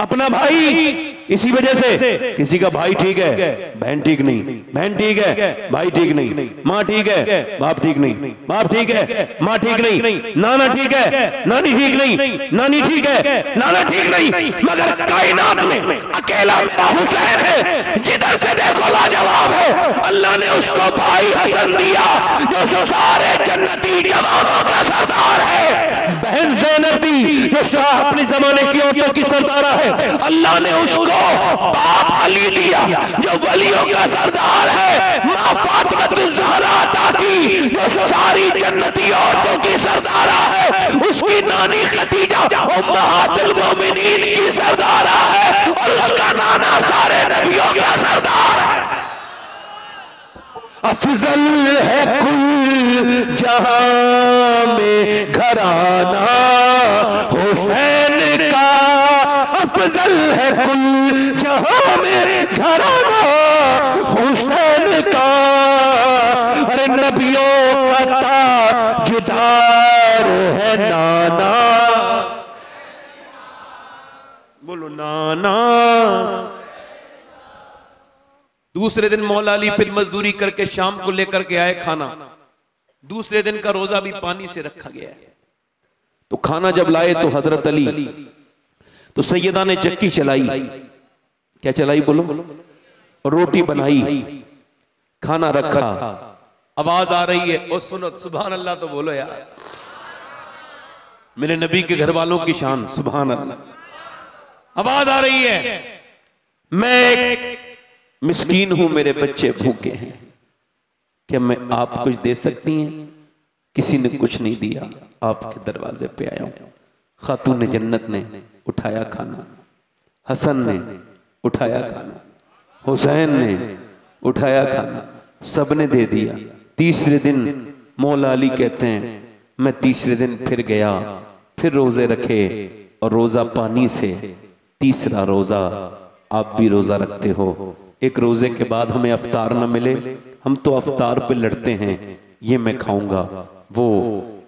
अपना भाई। इसी वजह से किसी का भाई ठीक है, बहन ठीक नहीं, बहन ठीक है, भाई ठीक नहीं, माँ ठीक है, बाप ठीक नहीं, बाप ठीक है, माँ ठीक नहीं, नाना ठीक है, नानी ठीक नहीं, नानी ठीक है, नाना ठीक नहीं। मगर कायनात में अकेला हुसैन है, जिधर से देखो लाजवाब है। अल्लाह ने उसको भाई हसन दिया जो सारे जन्नती जवानों का सरदार है। बहन ज़ैनब दी जो अपने जमाने की औरतों की सरदारा है। अल्लाह ने उसको बाप अली दिया जो वलियों का सरदार है। माँ फातिमा ज़हरा ताकी जो सारी जन्नती औरतों की सरदारा है। उसकी नानी खदीजा उम्महातुल मोमिनीन की सरदारा है और उसका नाना सारे नबियों का सरदार है। अफजल है कुल जहां में घराना हुसैन का, अफजल है कुल जहां में घराना हुसैन का। अरे नबियों का ताजदार है नाना, बोलो नाना। दूसरे दिन मौला अली फिर मजदूरी करके शाम को लेकर के आए खाना। दूसरे दिन का रोजा भी पानी से रखा गया है। तो खाना जब लाए तो हजरत अली, तो सैयदा ने चक्की चलाई, क्या चलाई बोलो, रोटी बनाई, खाना रखा, आवाज आ रही है, ओ सुनो सुभान अल्लाह तो बोलो यार, मेरे नबी के घर वालों की शान, सुभान अल्लाह। आवाज आ रही है, मैं मिस्कीन हूं, मेरे बच्चे भूखे हैं, क्या मैं आप कुछ दे सकती हैं? किसी ने कुछ नहीं दिया, आपके दरवाजे पे आया हूं। खातून जन्नत ने उठाया खाना, हसन ने उठाया खाना, हुसैन ने उठाया खाना, सबने दे दिया। तीसरे दिन मौला अली कहते हैं मैं तीसरे दिन फिर गया, फिर रोजे रखे और रोजा पानी से। तीसरा रोजा आप भी रोजा रखते हो, एक रोजे के बाद हमें अफ्तार न मिले, हम तो अफ्तार पे लड़ते हैं, ये मैं खाऊंगा वो।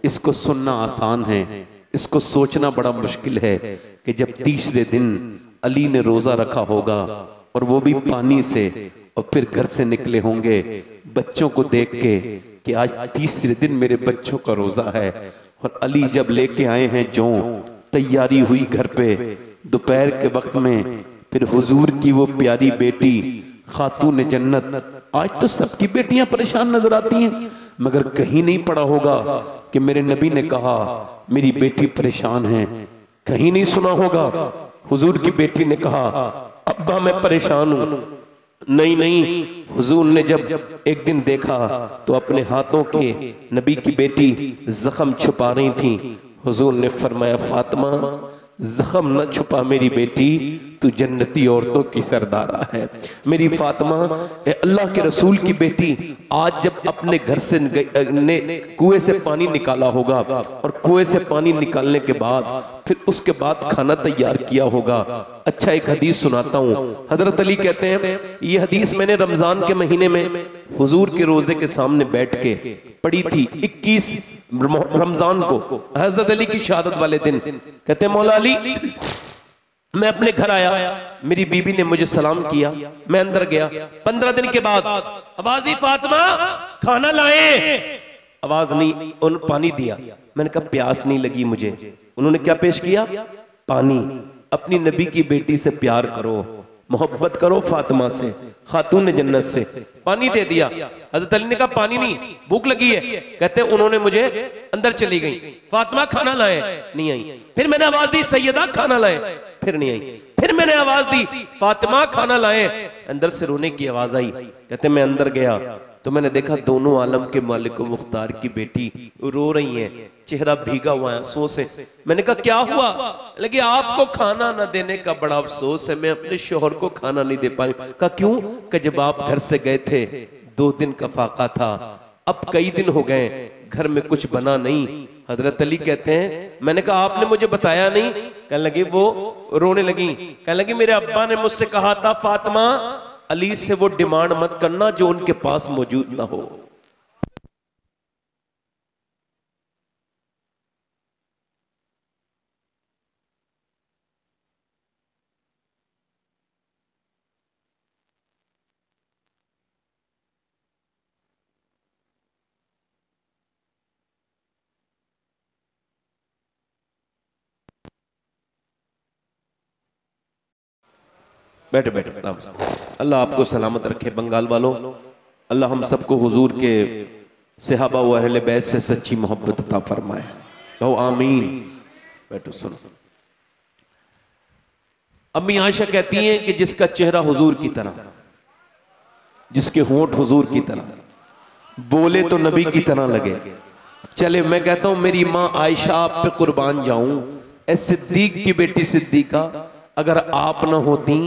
इसको सुनना आसान है, इसको सोचना बड़ा मुश्किल है कि जब तीसरे दिन अली ने रोजा रखा होगा और वो भी पानी से, और फिर घर से निकले होंगे बच्चों को देख के कि आज तीसरे दिन मेरे बच्चों का रोजा है। और अली जब लेके आए हैं जो तैयारी हुई घर पे दोपहर के वक्त में, फिर हुजूर की वो प्यारी बेटी खातून जन्नत। आज तो सबकी बेटियां परेशान नजर आती हैं, मगर कहीं नहीं पड़ा होगा कि मेरे नबी ने कहा मेरी बेटी परेशान है। कहीं नहीं सुना होगा हुजूर की बेटी ने कहा अब्बा मैं परेशान हूं। नहीं नहीं, हुजूर ने जब एक दिन देखा तो अपने हाथों के नबी की बेटी जख्म छुपा रही थी। हुजूर ने फरमाया फातिमा जख्म न छुपा मेरी बेटी, तू जन्नती औरतों की सरदारा है। मेरी फातिमा, अल्लाह के रसूल की बेटी, आज जब अपने घर से कुएं से पानी निकाला होगा और कुएं से पानी निकालने के बाद फिर उसके बाद खाना तैयार किया होगा। अच्छा, एक हदीस सुनाता हूँ। हजरत अली कहते हैं, ये हदीस मैंने रमजान के महीने में हुजूर के रोजे के सामने बैठ के पढ़ी थी, 21 रमजान को, हजरत अली की शहादत वाले दिन। कहते हैं, मौला अली, मैं अपने घर आया, मेरी बीबी ने मुझे सलाम किया, मैं अंदर गया। 15 दिन के बाद आवाज दी, फातिमा खाना लाए। आवाज नहीं, उन पानी दिया। मैंने कहा प्यास नहीं लगी मुझे। उन्होंने क्या पेश किया? पानी। अपनी नबी की बेटी से प्यार करो, मोहब्बत करो फातिमा से, खातून जन्नत से। पानी दे दिया। हजरत अली ने कहा पानी नहीं, भूख लगी है। कहते हैं उन्होंने मुझे अंदर चली गई, फातिमा खाना लाए, नहीं आई। फिर मैंने आवाज दी, सैयदा खाना लाए, फिर नहीं आई। फिर मैंने आवाज दी, फातिमा खाना लाए, अंदर से रोने की आवाज आई। कहते मैं अंदर गया तो मैंने देखा दोनों आलम के मालिक मुख्तार की बेटी रो रही हैं, चेहरा भीगा हुआ है आंसुओं से। मैंने कहा क्या हुआ? लगे आपको खाना न देने का बड़ा अफसोस है, मैं अपने शोहर को खाना नहीं दे पा रही। कहा क्यों? कि जब आप घर से गए थे 2 दिन का फाका था, अब कई दिन हो गए घर में कुछ बना नहीं। हजरत अली कहते हैं, मैंने कहा आपने मुझे बताया नहीं। कहने लगी, वो रोने लगी, कहने लगी मेरे अब्बा ने मुझसे कहा था फातिमा अली से वो डिमांड मत करना जो उनके पास मौजूद ना हो। बैठे बैठे आराम से। अल्लाह आपको सलामत रखे बंगाल वालों। अल्लाह हम सबको हुजूर के सहाबा व अहले बैत से सच्ची मोहब्बत अता फरमाए। कहो आमीन। बैठो सुनो। अम्मी आयशा कहती हैं कि जिसका चेहरा हुजूर की तरह, जिसके होंठ हुजूर की तरह, बोले तो नबी की तरह लगे, चले। मैं कहता हूं मेरी माँ आयशा आप पे कुर्बान जाऊं। ए सिद्दीक की बेटी सिद्दीका, अगर आप न होती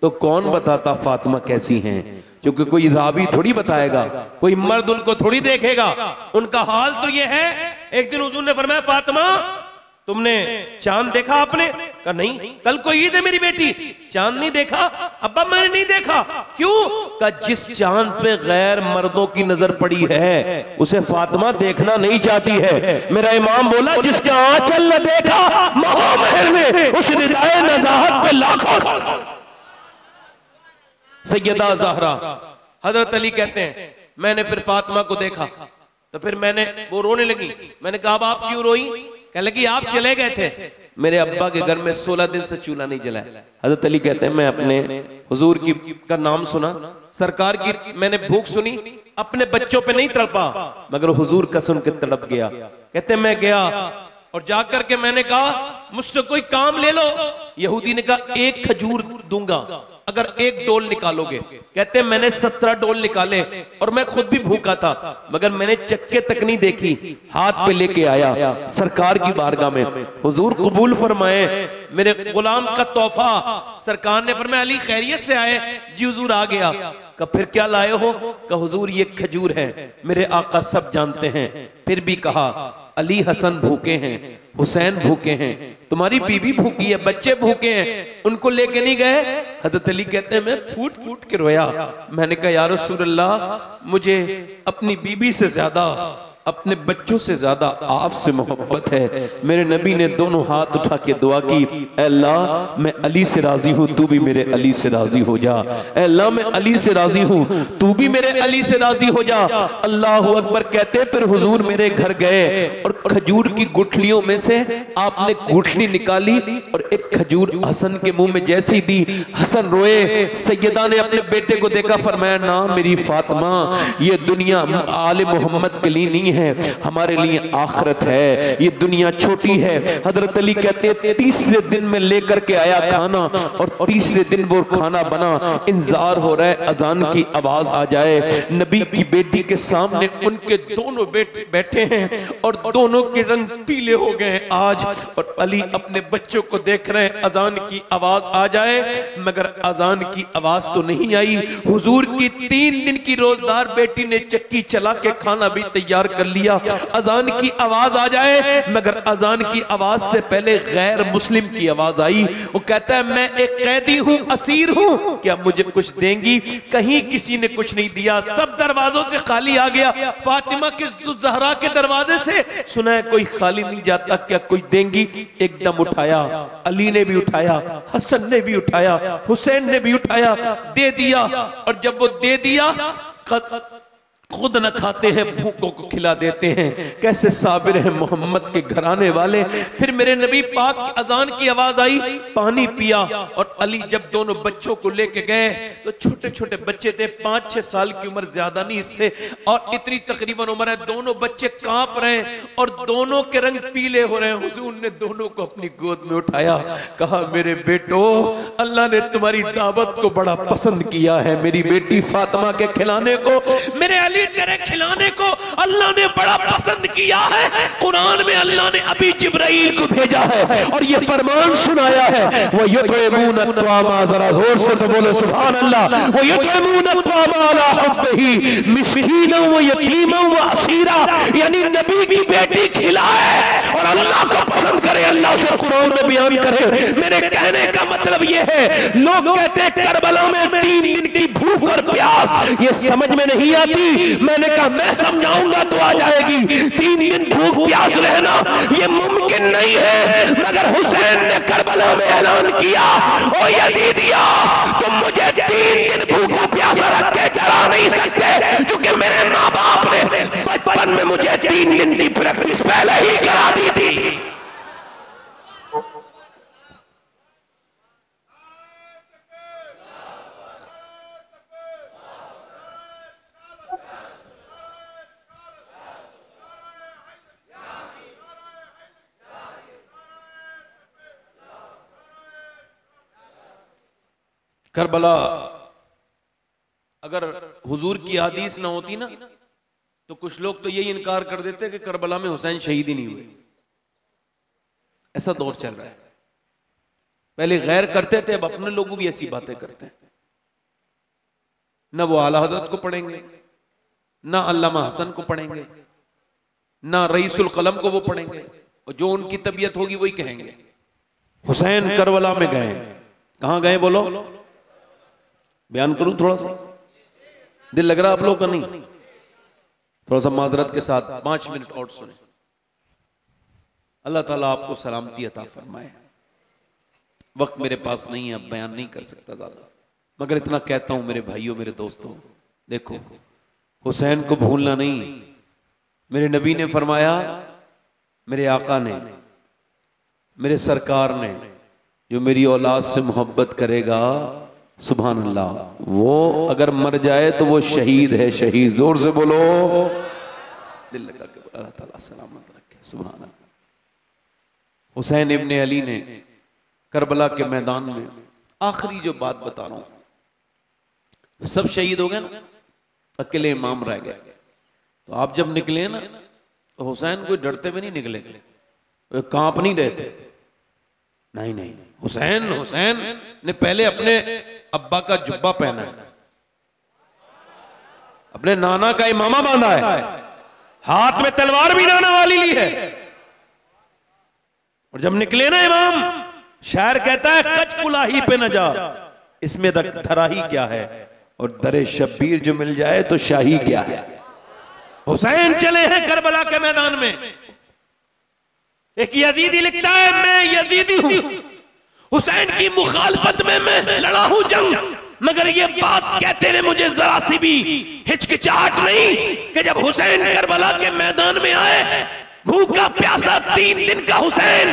तो कौन बताता फातिमा कैसी हैं? क्योंकि कोई रावी थोड़ी बताएगा, कोई मर्द उनको थोड़ी देखेगा। उनका हाल तो ये है। एक दिन हुजूर ने फरमाया फातिमा तुमने चांद देखा आपने? कहा नहीं, कल को ईद है मेरी बेटी, चांद नहीं देखा? अब्बा मैंने नहीं देखा। क्यों? कहा जिस चांद पे गैर मर्दों की नजर पड़ी है उसे फातिमा देखना नहीं चाहती है। मेरा इमाम बोला जिसका आंचल न देखा महर में उस रिदाए नज़ाहत पे लाखों। सैयदा ज़हरा, हजरत अली कहते हैं मैंने फिर फातिमा को देखा तो फिर मैंने, वो रोने लगी। मैंने कहा अब आप क्यों रोई? कहने लगी आप चले गए थे, मेरे अब्बा के घर में 16 दिन से चूल्हा नहीं जला। हजरत अली कहते हैं मैं अपने हुजूर की का नाम सुना, सरकार की मैंने भूख सुनी, अपने बच्चों पे नहीं तड़पा मगर हुजूर का सुन के तड़प गया। कहते मैं गया और जाकर के मैंने कहा मुझसे कोई काम ले लो। यहूदी ने कहा 1 खजूर दूंगा अगर 1 डोल निकालोगे। कहते मैंने 17 डोल निकाले और मैं खुद भी भूखा था मगर मैंने चक्के तक नहीं देखी, हाथ पे लेके आया सरकार की बारगाह में। हुजूर कबूल फरमाए मेरे गुलाम का तोहफा। सरकार ने फरमाया अली खैरियत से आए? जी हुजूर आ गया। कहा फिर क्या लाए हो? कहा हुजूर ये खजूर है, मेरे आका सब जानते हैं। फिर भी कहा अली हसन भूखे हैं, हुसैन भूखे हैं, तुम्हारी बीबी भूखी है, बच्चे भूखे हैं, उनको लेके नहीं गए? हजरत अली कहते हैं मैं फूट फूट के रोया। मैंने कहा या रसूल अल्लाह मुझे अपनी बीबी से ज्यादा, अपने बच्चों से ज्यादा आपसे मोहब्बत है। मेरे नबी ने दोनों हाथ उठा के दुआ की, ऐ अल्लाह मैं अली से राजी हूँ, तू भी मेरे अली से राजी हो जा। ऐ अल्लाह मैं अली से राजी हूँ, तू भी मेरे अली से राजी हो जा। अल्लाह अकबर कहते फिर हुजूर मेरे घर गए और खजूर की गुठलियों में से आपने गुठली निकाली और एक खजूर हसन के मुंह में जैसी दी, हसन रोए। सैयदा ने अपने बेटे को देखा, फरमाया ना मेरी फातिमा ये दुनिया आले मोहम्मद के लिए नहीं है, है, हमारे लिए आखिरत है, ये दुनिया छोटी है। हजरत अली कहते हैं तीसरे दिन में लेकर के आया खाना और तीसरे दिन वो खाना बना, इंतजार हो रहा है अजान की आवाज आ जाए। नबी की बेटी के सामने उनके दोनों बेटे बैठे हैं और दोनों के रंग पीले हो गए आज, और अली अपने बच्चों को देख रहे हैं अजान की आवाज आ जाए, मगर अजान की आवाज तो नहीं आई। हुजूर की 3 दिन की रोजदार बेटी ने चक्की चला के खाना भी तैयार कर लिया, अजान की आवाज आ जाए, मगर अजान की आवाज से पहले गैर मुस्लिम की आवाज आई। वो कहता है मैं एक कैदी हूं, असीर हूं, क्या मुझे कुछ देंगी? कहीं किसी ने कुछ नहीं दिया, सब दरवाजों से खाली आ गया। फातिमा के ज़हरा के दरवाजे से सुना है कोई खाली नहीं जाता, क्या कुछ देंगी? एकदम उठाया, अली ने भी उठाया, हसन ने भी उठाया, हुसैन ने भी उठाया, दे दिया। और जब वो दे दिया, खुद न खाते हैं, भूखों को खिला देते हैं। कैसे साबिर हैं मोहम्मद के घराने वाले। फिर मेरे नबी पाक अजान की आवाज आई, पानी पिया। और अली जब दोनों बच्चों को लेके गए तो छोटे छोटे बच्चे थे, 5-6 साल की उम्र, ज्यादा नहीं इससे, और इतनी तकरीबन उम्र है। दोनों बच्चे कांप रहे हैं और दोनों के रंग पीले हो रहे हैं। हुजूर ने दोनों को अपनी गोद में उठाया, कहा मेरे बेटो, अल्लाह ने तुम्हारी दावत को बड़ा पसंद किया है। मेरी बेटी फातिमा के खिलाने को, मेरे अली तेरे खिलाने को अल्लाह ने बड़ा पसंद किया है। कुरान में अल्लाह ने अभी जिब्राइल को भेजा है और ये फरमान सुनाया है, वो युतइमून अत्वामा, जरा जोर से तो बोले सुभान अल्लाह, वो युतइमून अत्वामा अला हुब्बिही मिस्कीनन व यतीमन व असीरा, यानी नबी की बेटी खिलाए और अल्लाह को पसंद करे, अल्लाह से कुरान में बयान करे। मेरे कहने का मतलब ये है, लोग कहते हैं करबला में 3 दिन की भूख और प्यास, ये समझ में नहीं आती। मैंने कहा मैं समझाऊंगा तो आ जाएगी। 3 दिन भूख प्यास रहना ये मुमकिन नहीं है, मगर हुसैन ने करबला में ऐलान किया, ओ यजीदिया, तुम मुझे 3 दिन भूखा प्यासा रख के डरा नहीं सकते, क्योंकि मेरे माँ बाप ने बचपन में मुझे 3 दिन की प्रैक्टिस पहले ही करा दी थी। करबला, अगर हुजूर की हदीस ना होती ना, तो कुछ लोग तो यही इनकार कर देते कि करबला में हुसैन शहीद ही नहीं हुए। ऐसा दौर चल रहा है। पहले गैर करते थे, अब अपने लोग भी ऐसी बातें करते हैं। ना वो आला हजरत को पढ़ेंगे, ना अल्लामा हसन को पढ़ेंगे, ना रईसुल कलम को वो पढ़ेंगे, और जो उनकी तबीयत होगी वही कहेंगे। हुसैन करबला में गए, कहां गए बोलो? बयान करूं थोड़ा सा, दिल लग रहा आप लोग का? नहीं, थोड़ा सा माजरत के साथ 5 मिनट और सुने। अल्लाह ताला आपको सलामती अता फरमाए। वक्त मेरे पास नहीं है, अब बयान नहीं कर सकता ज्यादा, मगर इतना कहता हूं मेरे भाइयों, मेरे दोस्तों, देखो हुसैन को भूलना नहीं। मेरे नबी ने फरमाया, मेरे आका ने, मेरे सरकार ने, जो मेरी औलाद से मोहब्बत करेगा, सुभान अल्लाह, वो अगर मर जाए तो वो शहीद है, शहीद। जोर से बोलो, दिल लगा के अल्लाह ताला सलामत रखे, सुभान अल्लाह। हुसैन इब्ने अली ने करबला के मैदान में, आखिरी जो बात बता रहा हूं, सब शहीद हो गए ना, अकेले इमाम रह गए। तो आप जब निकले ना, तो हुसैन कोई डरते हुए नहीं निकले, कांप नहीं रहे थे। नहीं नहीं, हुसैन ने पहले अपने अब्बा का जुब्बा पहना है, अपने नाना का इमामा बांधा है, हाथ में तलवार भी नाना वाली ली है। और जब निकले ना इमाम, शायर कहता है कच कुलाही पे न जा, इसमें धरा ही क्या है, और दरे शब्बीर जो मिल जाए तो शाही क्या है। हुसैन चले हैं करबला के मैदान में। एक यजीदी लिखता है, मैं यजीदी हूं, हुसैन की मुखालफत में मैं लड़ा हूं जंग, मगर ये बात कहते हुए मुझे जरा सी भी हिचकिचाहट नहीं कि जब हुसैन करबला के मैदान में आए, भूखा प्यासा 3 दिन का हुसैन,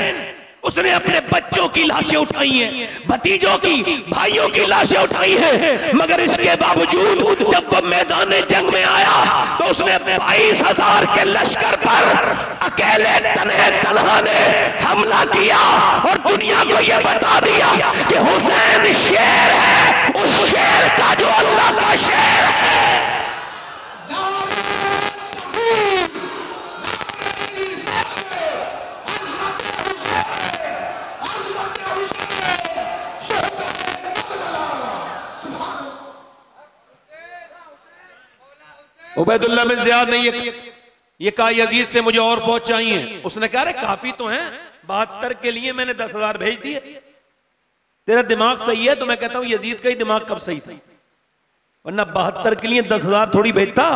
उसने अपने बच्चों की लाशें उठाई हैं, भतीजों की, भाइयों की लाशें उठाई हैं, मगर इसके बावजूद जब वो मैदान जंग में आया तो उसने 22,000 के लश्कर पर अकेले तन्हा ने हमला किया और दुनिया को यह बता दिया कि हुसैन शेर है, उस शेर का जो अल्लाह का शेर है। उबैदुल्लाह बिन ज़ियाद ने ये कहा यजीद से मुझे और फौज चाहिए। उसने कहा अरे काफी तो हैं, 72 के लिए मैंने 10,000 भेज दिए। तेरा दिमाग सही है तो मैं कहता हूं यजीद का ही दिमाग कब सही था, वरना 72 के लिए 10,000 थोड़ी भेजता।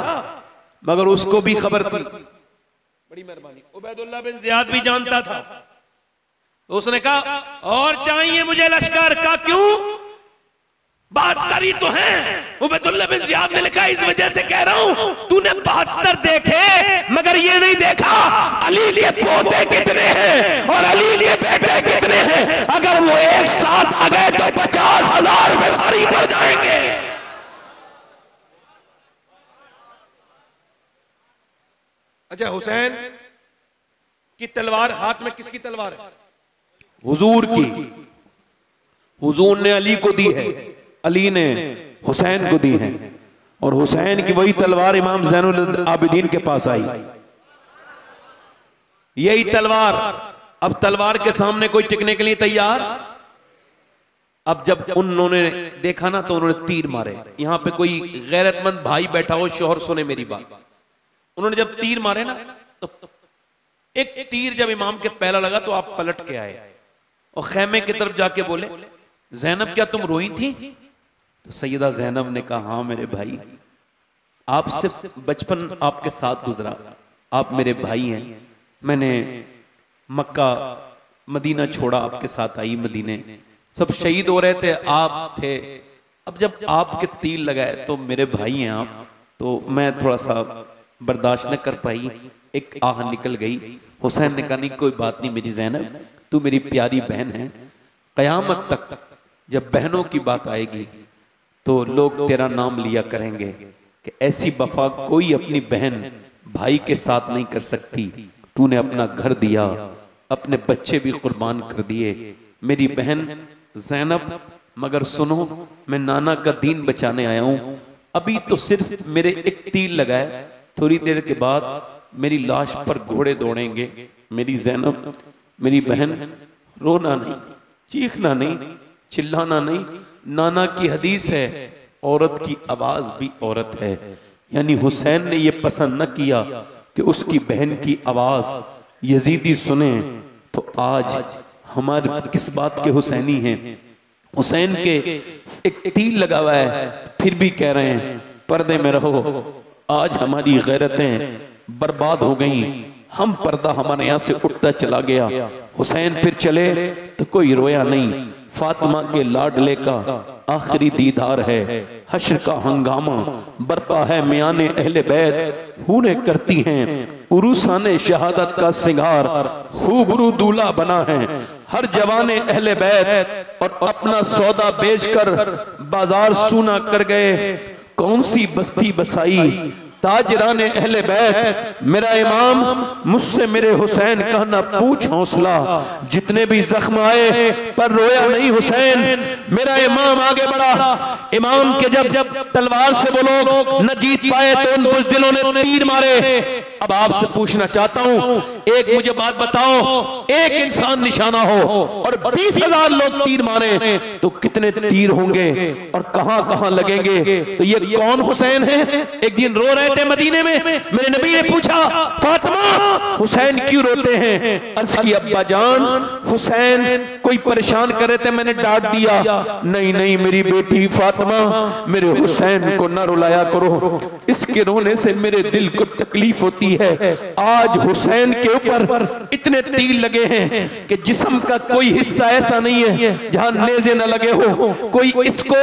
मगर उसको भी खबर थी, बड़ी मेहरबानी, उबैदुल्लाह बिन ज़ियाद भी जानता था। तो उसने कहा और चाहिए मुझे लश्कर का, क्यों? 72 ही तो हैं। उबैदुल्लाह बिन ज़ियाद ने लिखा इस वजह से कह रहा हूं, तूने 72 देखे मगर ये नहीं देखा अली के पोते कितने हैं और अली के बेटे कितने हैं। अगर वो एक साथ आ गए तो 50,000 में भारी पड़ जाएंगे। अच्छा, हुसैन की तलवार हाथ में किसकी तलवार है? हुजूर की। हुजूर ने अली को दी है, अली ने हुसैन को दी है, और हुसैन की वही तलवार इमाम ज़ैनुल आबिदीन के पास आई। यही तलवार, अब तलवार के सामने कोई टिकने के लिए तैयार। अब जब उन्होंने देखा ना तो उन्होंने तीर मारे। यहां पे कोई गैरतमंद भाई बैठा हो, शोहर सुने मेरी बात। उन्होंने जब तीर मारे ना तो एक तीर जब इमाम के पहला लगा तो आप पलट के आए और खैमे की तरफ जाके बोले ज़ैनब क्या तुम रोई थी? तो सैयदा ज़ैनब ने कहा हाँ मेरे भाई, आपसे बचपन आपके साथ गुजरा, आप मेरे भाई हैं। मैंने मक्का मदीना छोड़ा, आपके साथ आई मदीने, सब शहीद हो रहे थे, आप थे। अब जब आपके तीर लगाए तो मेरे भाई हैं आप, तो मैं थोड़ा सा बर्दाश्त न कर पाई, एक आह निकल गई। हुसैन ने कहा नहीं कोई बात नहीं मेरी ज़ैनब, तू मेरी प्यारी बहन है, कयामत तक जब बहनों की बात आएगी तो लोग तेरा नाम लिया करेंगे कि ऐसी वफा कोई अपनी बहन भाई के साथ नहीं कर सकती। तूने अपना घर दिया, अपने बच्चे भी कुर्बान कर दिए मेरी बहन ज़ैनब। मगर सुनो, मैं नाना का दीन बचाने आया हूं, अभी तो सिर्फ मेरे एक तीर लगाए, थोड़ी देर के बाद मेरी लाश पर घोड़े दौड़ेंगे। मेरी ज़ैनब, मेरी बहन, रोना नहीं, चीखना नहीं, चिल्लाना नहीं। नाना की हदीस है, औरत की आवाज भी औरत है। यानी हुसैन ने यह पसंद न किया कि उसकी बहन की आवाज यजीदी सुने। तो आज हमारे किस बात के हुसैनी हैं? हुसैन के एक तीर लगा हुआ है, फिर भी कह रहे हैं पर्दे में रहो। आज हमारी गैरतें बर्बाद हो गई, हम पर्दा हमारे यहाँ से उठता चला गया। हुसैन फिर चले तो कोई रोया नहीं। फातिमा के लाडले का आखिरी दीदार है, हश्र का हंगामा बरपा है मियाने अहले बैत, हूने करती हैं उरूसाने शहादत का सिंगार, खूबरू दूल्हा बना है हर जवाने अहले बैत, और अपना सौदा बेचकर बाजार सूना कर गए, कौन सी बस्ती बसाई ताजराने अहले बैत। मेरा इमाम मुझसे मेरे हुसैन का ना पूछ हौसला, जितने भी जख्म आए पर रोया नहीं हुसैन। मेरा इमाम आगे बढ़ा। इमाम के जब तलवार से वो लोग न जीत पाए तो उन बुज़दिलों ने तीर मारे। अब आपसे पूछना चाहता हूं, एक मुझे बात बताओ, एक इंसान निशाना हो और 20,000 लोग तीर मारे तो कितने तीर होंगे और कहां कहां लगेंगे? तो ये कौन हुसैन है? एक दिन रो रहे थे मदीने में, मेरे नबी ने पूछा फातिमा हुसैन क्यों रोते हैं? अर्ज़ की अब्बा जान हुसैन कोई परेशान कर रहे थे, मैंने डांट दिया। नहीं नहीं मेरी बेटी फातिमा, मेरे हुसैन को न रुलाया करो, इसके रोने से मेरे दिल को तकलीफ होती है। आज हुसैन के ऊपर इतने तीर लगे हैं कि जिस्म का कोई हिस्सा ऐसा नहीं है जहां नेज़े न लगे हो। कोई इसको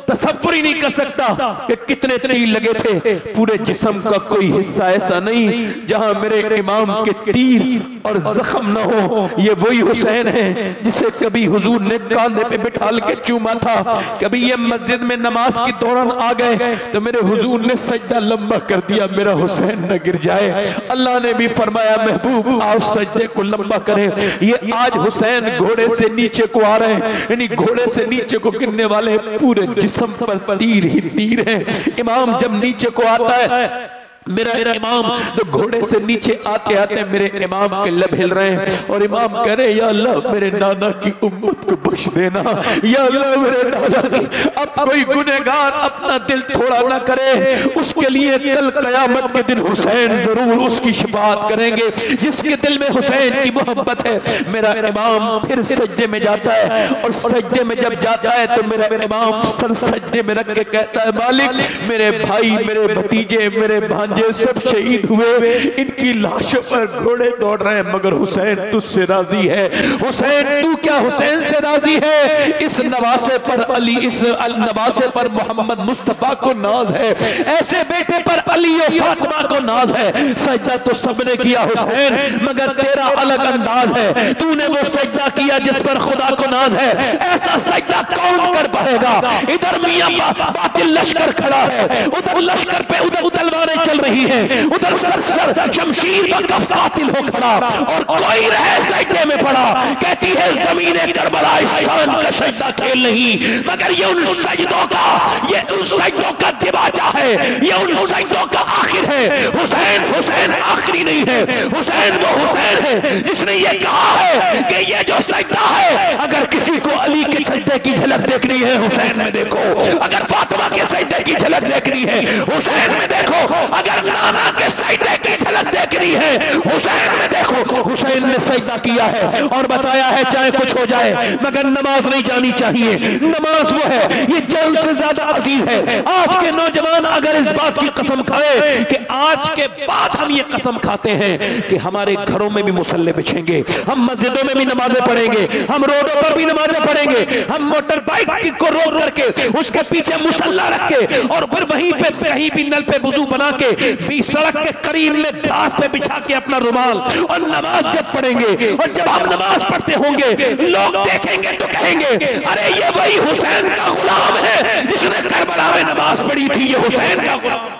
तसव्वुर ही नहीं कर सकता कि कितने तीर लगे थे। पूरे जिस्म का कोई हिस्सा ऐसा नहीं जहां मेरे इमाम के तीर और जख्म न हो। ये वही हुसैन है जिसे कभी हुजूर ने कांधे पे बिठा के चूमा था। कभी ये मस्जिद में नमाज के दौरान आ गए तो मेरे हुजूर ने सजदा लंबा कर दिया, मेरा हुसैन न गिर जाए। अल्लाह ने भी फरमाया महबूब आप सजदे को लंबा करें। ये आज हुसैन घोड़े से नीचे को आ रहे हैं, यानी घोड़े से नीचे को गिरने वाले पूरे जिस्म पर तीर ही तीर है। इमाम जब नीचे को आता है, मेरा इमाम तो घोड़े से नीचे आते आते मेरे इमाम के लब हिल रहे हैं और इमाम कह रहे या अल्लाह मेरे नाना की उम्मत को बख्श देना, या अल्लाह मेरे नाना की अब कोई गुनहगार अपना दिल थोड़ा ना करे, उसके लिए कल कयामत के दिन हुसैन जरूर उसकी शफाअत करेंगे। जिसके दिल में हुसैन की मोहब्बत है, मेरा इमाम फिर सजदे में जाता है और सजदे में जब जाता है तो मेरा इमाम सर सजदे में रख के कहता है मालिक मेरे भाई, मेरे भतीजे, मेरे भांजे सब शहीद हुए, इनकी लाशों पर घोड़े दौड़ रहे हैं, मगर हुसैन तुझसे राजी है। हुसैन तू क्या हुसैन से राजी है? इस नवासे पर अली, इस नवासे पर मोहम्मद मुस्तफा को नाज है, ऐसे बेटे पर अली और फातिमा को नाज है। सजदा तो सबने किया हुसैन, मगर तेरा अलग अंदाज है। तूने वो सजदा किया जिस पर खुदा को नाज है, ऐसा सजदा कौन कर पाएगा? इधर मियां बातिल लश्कर खड़ा है, उधर लश्कर पे उधर तलवारें चल रही है, उधर सर शमशीर का कफ कातिल हो खड़ा और कोई रहे सजदे में पड़ा। कहती है ज़मीने करबला इस शान का सजदा खेल नहीं, मगर ये उन सजदों का, ये उन सजदों का दिवाचा है, ये उन सजदों का आखिर है। हुसैन हुसैन आखिरी नहीं है, हुसैन वो हुसैन है जिसने ये कहा है कि ये जो सजदा है, अगर किसी को अली के सजदे की झलक देखनी है हुसैन में देखो, अगर फातिमा के सजदे की झलक देखनी है हुसैन में देखो, अगर नाना के सजदे की झलक देखनी है हुसैन में देखो। हुसैन ने सजदा किया है और बताया है चाहे कुछ हो जाए मगर नमाज नहीं जानी चाहिए। नमाज वो है, ये जान से ज्यादा अजीज है। आज के नौजवान अगर इस बात की कसम खाए कि आज के बाद हम ये कसम खाते हैं कि हमारे घरों में भी मुसल्ले बिछेंगे, हम मस्जिदों में भी नमाजें पढ़ेंगे, हम रोडों पर भी नमाजें पढ़ेंगे, हम मोटर बाइक को रोक करके उसके पीछे मुसल्ला रख के और फिर वहीं पे कहीं भी नल पे वुजू बना के भी सड़क के करीब में घास पे बिछा के अपना रुमाल और नमाज जब पढ़ेंगे, और जब हम नमाज पढ़ते होंगे लोग देखेंगे तो कहेंगे अरे ये वही हुसैन का गुलाम है जिसने करबला में नमाज पढ़ी थी, ये हुसैन का गुलाम।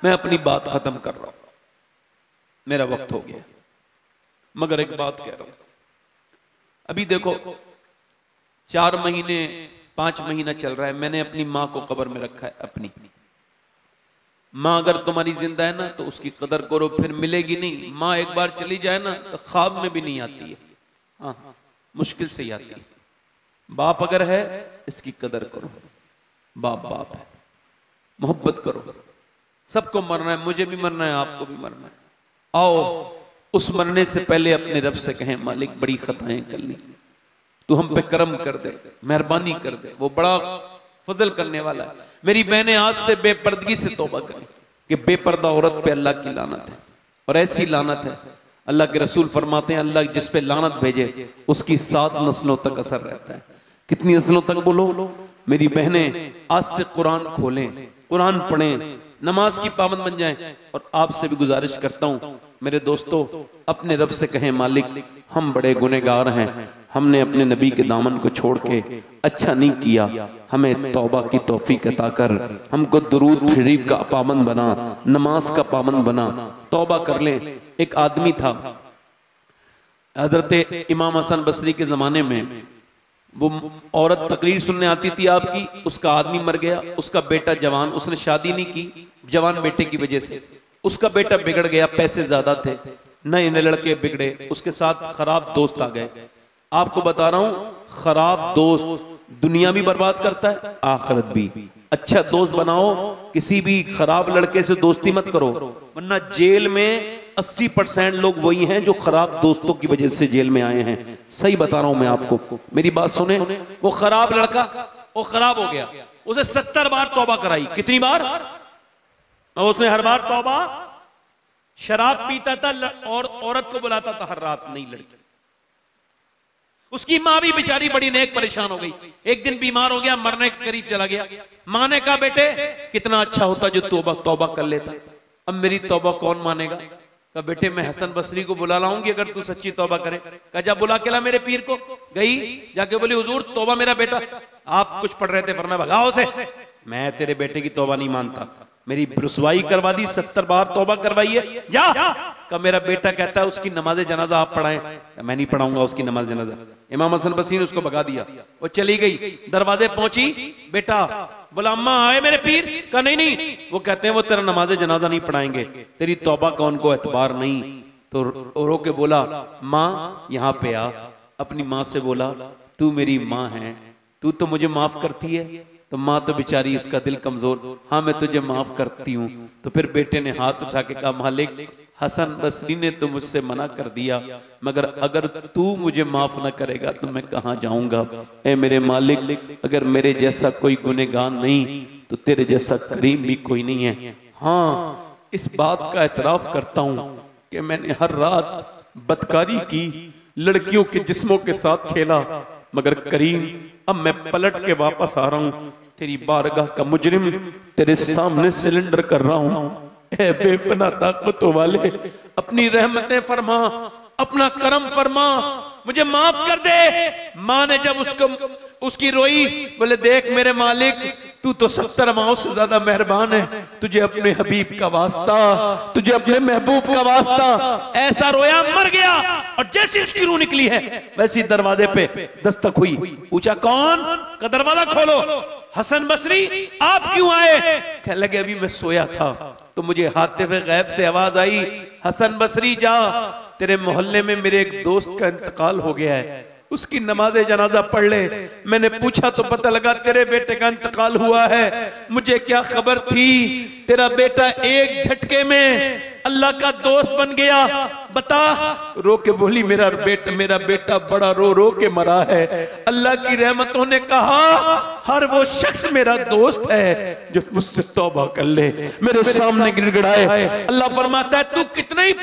मैं अपनी बात खत्म कर रहा हूं, मेरा वक्त हो गया, मगर एक बात कह रहा हूं। अभी देखो 4 महीने 5 महीना चल रहा है, मैंने अपनी माँ को कब्र में रखा है। अपनी माँ अगर तुम्हारी जिंदा है ना तो उसकी कदर करो, फिर मिलेगी नहीं। माँ एक बार चली जाए ना तो ख्वाब में भी नहीं आती है, हाँ मुश्किल से ही आती है। बाप अगर है इसकी कदर करो, बाप बाप है, मोहब्बत करो। सबको मरना है, मुझे भी मरना है, आपको भी मरना है। आओ उस मरने से पहले अपने रब से कहें मालिक बड़ी खताएं कर ली, तू हम पे करम कर दे, मेहरबानी कर दे, वो बड़ा फजल करने वाला है। मेरी बहनें आज से बेपर्दगी से तौबा करें कि बेपर्दा औरत पे अल्लाह की लानत है, और ऐसी लानत है अल्लाह के रसूल फरमाते हैं अल्लाह जिस पे लानत भेजे उसकी 7 नस्लों तक असर रहता है। कितनी नस्लों तक बोलो? मेरी बहनें आज से कुरान खोलें, कुरान पढ़ें, नमाज की पाबंद बन जाएं। और आपसे भी गुजारिश करता हूं मेरे दोस्तों, अपने रब से कहें मालिक हम बड़े गुनहगार हैं, हमने अपने नबी के दामन को छोड़ के अच्छा नहीं किया, हमें तौबा की तौफीक अता कर, हमको दुरूद शरीफ का पाबंद बना, नमाज का पाबंद बना, तौबा कर लें। एक आदमी था, हजरत इमाम हसन बसरी के जमाने में, वो औरत तकरीर सुनने आती थी आपकी, उसका आदमी मर गया, उसका बेटा जवान, उसने शादी नहीं की, जवान बेटे की वजह से उसका बेटा बिगड़ गया, पैसे ज्यादा थे, नए नए लड़के बिगड़े, उसके साथ खराब दोस्त आ गए। आपको बता रहा हूं खराब दोस्त दुनिया भी बर्बाद करता है, आखिरत भी। अच्छा दोस्त बनाओ, किसी भी खराब लड़के से दोस्ती मत करो, वरना जेल में 80% लोग वही हैं जो खराब दोस्तों की वजह से जेल में आए हैं। सही बता रहा हूं मैं आपको, मेरी बात सुने। वो खराब लड़का वो खराब हो गया, उसे 70 बार तौबा कराई। कितनी बार? और उसने हर बार तौबा, शराब पीता था और औरत को बुलाता था हर रात, नई लड़की। उसकी माँ भी बेचारी बड़ी नेक परेशान हो गई। एक दिन बीमार हो गया, मरने के करीब चला गया। माँ ने कहा बेटे कितना अच्छा होता जो तौबा कर लेता, अब मेरी तौबा कौन मानेगा। कहा बेटे मैं हसन बसरी को बुला लाऊंगी अगर तू सच्ची तौबा करे। कहा जा बुला के ला मेरे पीर को। गई, जाके बोली हुजूर तौबा मेरा बेटा, आप कुछ पढ़ रहे थे, फरमाया भगाओ से, मैं तेरे बेटे की तौबा नहीं मानता, मेरी रुसवाई करवा दी, 70 बार तौबा करवाई है, जा। का मेरा बेटा कहता है उसकी नमाज जनाजा आप पढ़ाएं। मैं नहीं पढ़ाऊंगा उसकी नमाज जनाजा। इमाम हसन बसरी ने उसको भगा दिया। वो चली गई, दरवाजे पहुंची, बेटा बोला अम्मा आए मेरे पीर। का नहीं नहीं, वो कहते हैं वो तेरा नमाज जनाजा नहीं पढ़ाएंगे, तेरी तौबा का उनको एतबार नहीं। तो रो के बोला माँ यहाँ पे आ, अपनी माँ से बोला तू मेरी माँ है, तू तो मुझे माफ करती है। तो माँ तो बेचारी उसका दिल कमजोर, हाँ मैं तुझे माफ करती हूँ। तो फिर बेटे ने हाथ उठा के कहा मालिक हसन बसरी ने तो मुझसे मना कर दिया, मगर अगर तू मुझे माफ न करेगा तो मैं कहाँ जाऊंगा। ए मेरे मालिक अगर मेरे जैसा कोई गुनहगार नहीं तो तेरे जैसा करीम भी कोई नहीं है। हाँ इस बात का एतराफ करता हूँ कि मैंने हर रात बदकारी की, लड़कियों के जिस्मों के साथ खेला, मगर करीम अब मैं पलट के वापस आ रहा हूँ, तेरी बारगाह का मुजरिम तेरे सामने सिलेंडर कर रहा हूँ। ए बेपनाह ताकतों वाले अपनी रहमतें फरमा, अपना करम फरमा, मुझे माफ कर दे। माँ ने जब उसकी रोई, बोले देख मेरे मालिक तू तो 70 माओं से ज्यादा मेहरबान है, तुझे अपने हबीब का वास्ता, तुझे अपने महबूब का वास्ता। ऐसा रोया मर गया। और जैसे उसकी रूह निकली है वैसी दरवाजे पे दस्तक हुई, पूछा कौन, का दरवाजा खोलो। हसन बसरी आप क्यों आए। कहने लगे अभी मैं सोया था तो मुझे हातिफ़े गैब से आवाज आई, हसन बसरी जा, तेरे मोहल्ले में मेरे एक दोस्त का इंतकाल हो गया है, उसकी नमाज जनाजा पढ़ ले। मैंने पूछा तो पता लगा तेरे बेटे का इंतकाल हुआ है। मुझे क्या खबर थी तेरा बेटा एक झटके में अल्लाह का दोस्त बन गया। बता। रो के बोली मेरा बेटा बड़ा रो रो के मरा है। अल्लाह की रहमतों ने कहा हर वो शख्स मेरा दोस्त है जो मुझसे तौबा कर ले, मेरे सामने गिड़गिड़ाए। अल्लाह फरमाता है तू कितना ही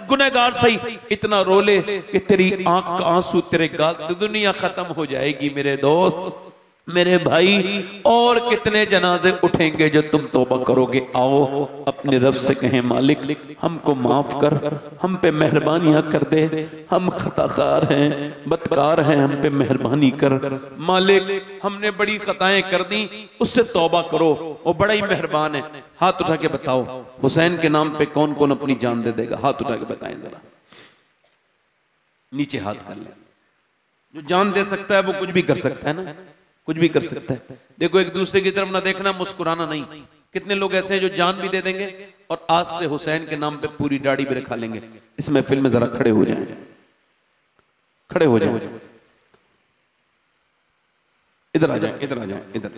गुनहगार सही, इतना रो ले कि तेरी आंख का आंसू तेरे गाल, दुनिया खत्म हो जाएगी मेरे दोस्त, मेरे भाई। और कितने जनाजे उठेंगे जो तुम तौबा करोगे। आओ अपने रब से कहें मालिक हमको माफ कर, हम पे मेहरबानियां कर दे, हम खताकार हैं, बदकार हैं, हम पे मेहरबानी कर। मालिक हमने बड़ी खताएं कर दी, उससे तौबा करो, वो बड़ा ही मेहरबान है। हाथ उठा के बताओ हुसैन के नाम पे कौन कौन अपनी जान दे देगा। हाथ उठा के बताएं जरा, नीचे हाथ कर ले। जो जान दे सकता है वो कुछ भी कर सकता है ना, कुछ भी कर सकता है। देखो एक दूसरे की तरफ ना देखना, मुस्कुराना नहीं। कितने लोग ऐसे हैं जो जान भी दे देंगे और आज से हुसैन के नाम पे पूरी दाढ़ी भी रखा लेंगे। इस महफिल में जरा खड़े हो जाएं, खड़े हो जाएं, इधर आ जाएं, इधर आ जाएं, इधर।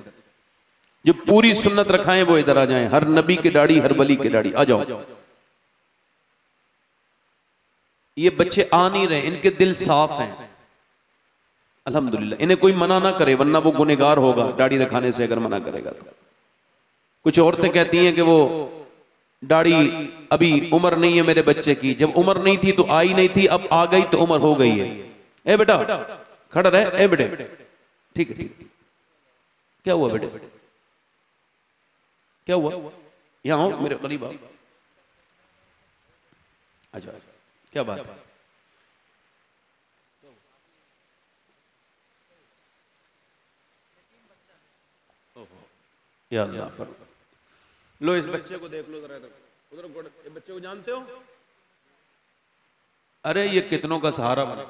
जो पूरी सुन्नत रखाएं वो इधर आ जाएं। हर नबी की दाढ़ी, हर वली की दाढ़ी। आ जाओ। ये बच्चे आ नहीं रहे, इनके दिल साफ हैं अल्हम्दुलिल्लाह। इन्हें कोई मना ना करे वरना वो गुनहगार होगा दाढ़ी रखाने से, अगर मना करेगा तो। कुछ औरतें कहती हैं कि वो दाढ़ी अभी उम्र नहीं है मेरे बच्चे की, जब उम्र नहीं थी तो आई नहीं थी, अब आ गई तो उम्र हो गई है। ए बेटा खड़ा रहे, ए बेटे ठीक है ठीक। क्या हुआ बेटे, क्या हुआ, यहाँ आओ मेरे करीब आओ। अच्छा क्या बात है, या अल्लाह पर। लो इस बच्चे को देख लो जरा, उधर ये बच्चे को जानते हो? अरे ये कितनों का सहारा बना।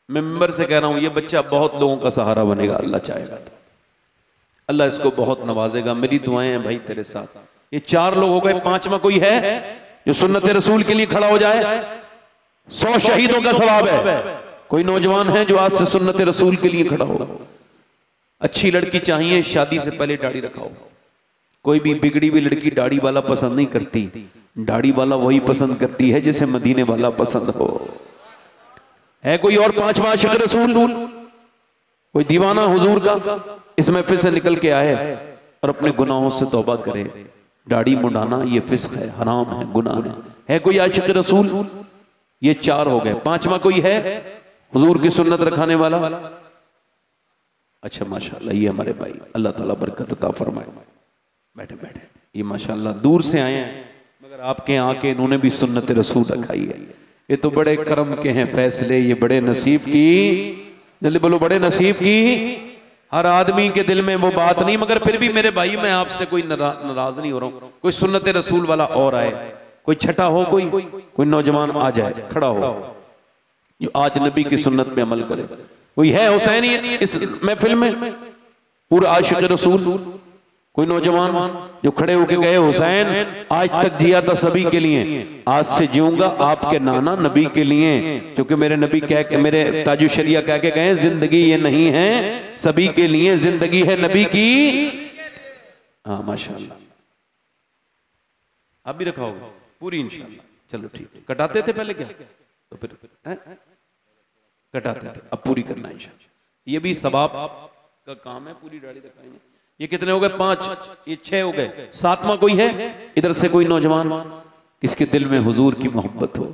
मैं मेंबर से कह रहा हूं ये बच्चा बहुत लोगों का सहारा बनेगा, अल्लाह चाहेगा तो। अल्लाह इसको बहुत नवाजेगा। मेरी दुआएं हैं भाई तेरे साथ। ये 4 लोग हो गए, 5वां कोई है जो सुन्नत रसूल के लिए खड़ा हो जाए? 100 शहीदों का सवाब है। कोई नौजवान है जो आज से सुन्नत रसूल के लिए खड़ा हो? अच्छी लड़की चाहिए, शादी से पहले दाढ़ी रखाओ। कोई भी बिगड़ी हुई लड़की दाढ़ी वाला पसंद नहीं करती, दाढ़ी वाला वही पसंद करती है जिसे मदीने वाला पसंद हो। है कोई और 5वां आशिक रसूल, कोई दीवाना हुजूर का इस महफिल से निकल के आए और अपने गुनाहों से तौबा करे? दाढ़ी मुंडाना ये फिस्क है, हराम है, गुनाह है। कोई आशिक रसूल? ये 4 हो गए। 5वां कोई है? हुजूर की सुन्नत रखाने वाला। अच्छा माशाल्लाह, ये हमारे भाई, अल्लाह ताला बरकत अता फरमाए। बैठे बैठे, ये माशाल्लाह दूर से आए हैं मगर आपके आके इन्होंने भी सुन्नत रसूल रखाई है। ये तो बड़े करम के हैं फैसले, ये बड़े नसीब की, जल्दी बोलो, बड़े नसीब की। हर आदमी के दिल में वो बात नहीं, मगर फिर भी मेरे भाई मैं आपसे कोई नाराज नहीं हो रहा हूं। कोई सुन्नत रसूल वाला और आए, कोई छठा हो, कोई नौजवान आ जाए, खड़ा हो, जो आज नबी की सुन्नत पे अमल करे। कोई है हुसैनी इस महफिल में, पूरा आशिक रसूल? कोई नौजवान जो खड़े होके गए, हुसैन आज तक जिया था सभी के लिए, आज से जीऊंगा आपके नाना नबी के लिए, क्योंकि मेरे नबी कह के, मेरे ताजु शरिया कह के गए, जिंदगी ये नहीं है सभी के लिए, जिंदगी है नबी की। हाँ माशाल्लाह, आप भी रखा होगा पूरी इंशाल्लाह। चलो ठीक है, कटाते थे पहले क्या, तो फिर कटाते थे, अब पूरी करना इंशाल्लाह। ये भी सवाब का काम है, पूरी दाढ़ी रखाएंगे। ये कितने हो गए? 5, ये 6 हो गए। 7वां कोई है इधर से? कोई नौजवान किसके दिल में हुजूर की मोहब्बत हो,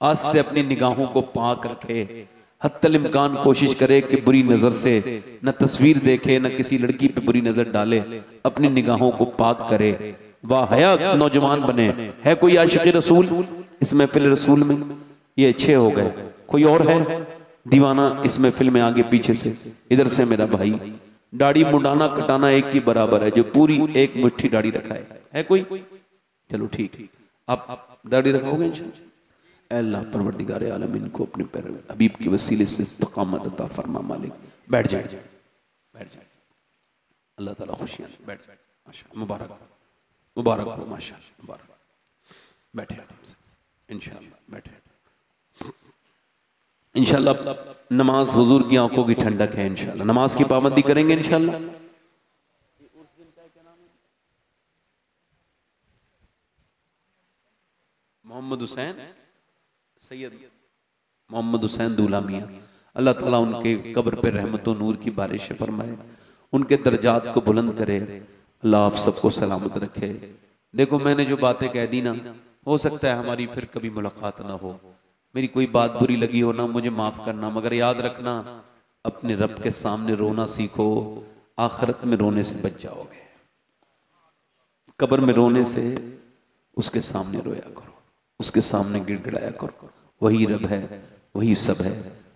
आज से अपनी निगाहों को पाक रखे, हत्तल इम्कान कोशिश करे कि बुरी नजर से न तस्वीर देखे, न किसी लड़की पे बुरी नजर डाले, अपनी निगाहों को पाक करे, वाह हया नौजवान बने। है कोई आशिक रसूल इस महफिल रसूल में? ये 6 हो गए। कोई और है दीवाना इस महफिल में? आगे पीछे से, इधर से मेरा भाई, दाढ़ी मुंडाना कटाना एक की बराबर है, जो पूरी एक मुट्ठी दाढ़ी रखा है कोई? चलो ठीक, आप दाढ़ी रखोगे इंशाअल्लाह। अल्लाह परवरदिगार आलम इनको अपने पैर हबीब के वसीले से इस्तकामत अता फरमा मालिक। बैठ जाए, बैठ जाए, अल्लाह ताला खुशियां। बैठ जाए, माशाअल्लाह, मुबारक मुबारक हो, माशाअल्लाह मुबारक। बैठे इंशाअल्लाह, बैठे इंशाअल्लाह। नमाज हुजूर की आंखों की ठंडक है इंशाअल्लाह, नमाज की पाबंदी करेंगे इंशाअल्लाह। मोहम्मद हुसैन, सैयद मोहम्मद हुसैन दूल्हा मियां, अल्लाह ताला उनके कब्र पे रहमत और नूर की बारिश फरमाए, उनके दर्जात को बुलंद करे, अल्लाह आप सबको सलामत रखे। देखो मैंने जो बातें कह दी ना, हो सकता है हमारी फिर कभी मुलाकात ना हो, मेरी कोई बात बुरी लगी हो ना, मुझे माफ करना, मगर याद रखना अपने रब के सामने रोना सीखो, आखिरत में रोने से बच जाओगे। कब्र में रोने से उसके सामने रोया करो, उसके सामने गिड़गिड़ाया करो, वही रब है, वही सब है।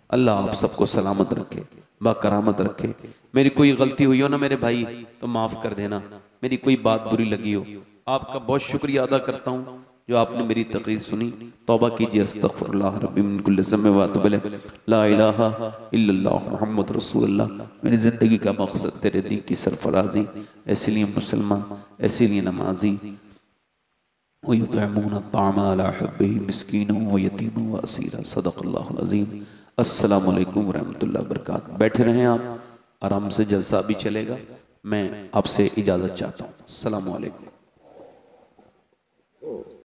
अल्लाह आप सबको सलामत रखे, बाकरामत रखे। मेरी कोई गलती हुई हो ना मेरे भाई तो माफ कर देना, मेरी कोई बात बुरी लगी हो, आपका बहुत शुक्रिया अदा करता हूँ जो आपने मेरी तकरीर सुनी। तौबा कीजिए, अस्तगफिरुल्लाह रब्बी मिन कुल्लि ज़म्ब व अतूबु इलैह, ला इलाहा इल्लल्लाह मुहम्मद रसूलुल्लाह। मेरी ज़िंदगी का मकसद तेरे दीन की सरफराजी, इसलिए मुसलमान, इसलिए नमाजी। व युतइमून अत्ताअम अला हुब्बिही मिस्कीनन व यतीमन व असीरा। सदक़ल्लाहुल अज़ीम। अस्सलामु अलैकुम व रहमतुल्लाहि व बरकातहू। बैठे रहें आप, आराम से जलसा भी चलेगा। मैं आपसे इजाज़त चाहता हूँ। अस्सलामु अलैकुम।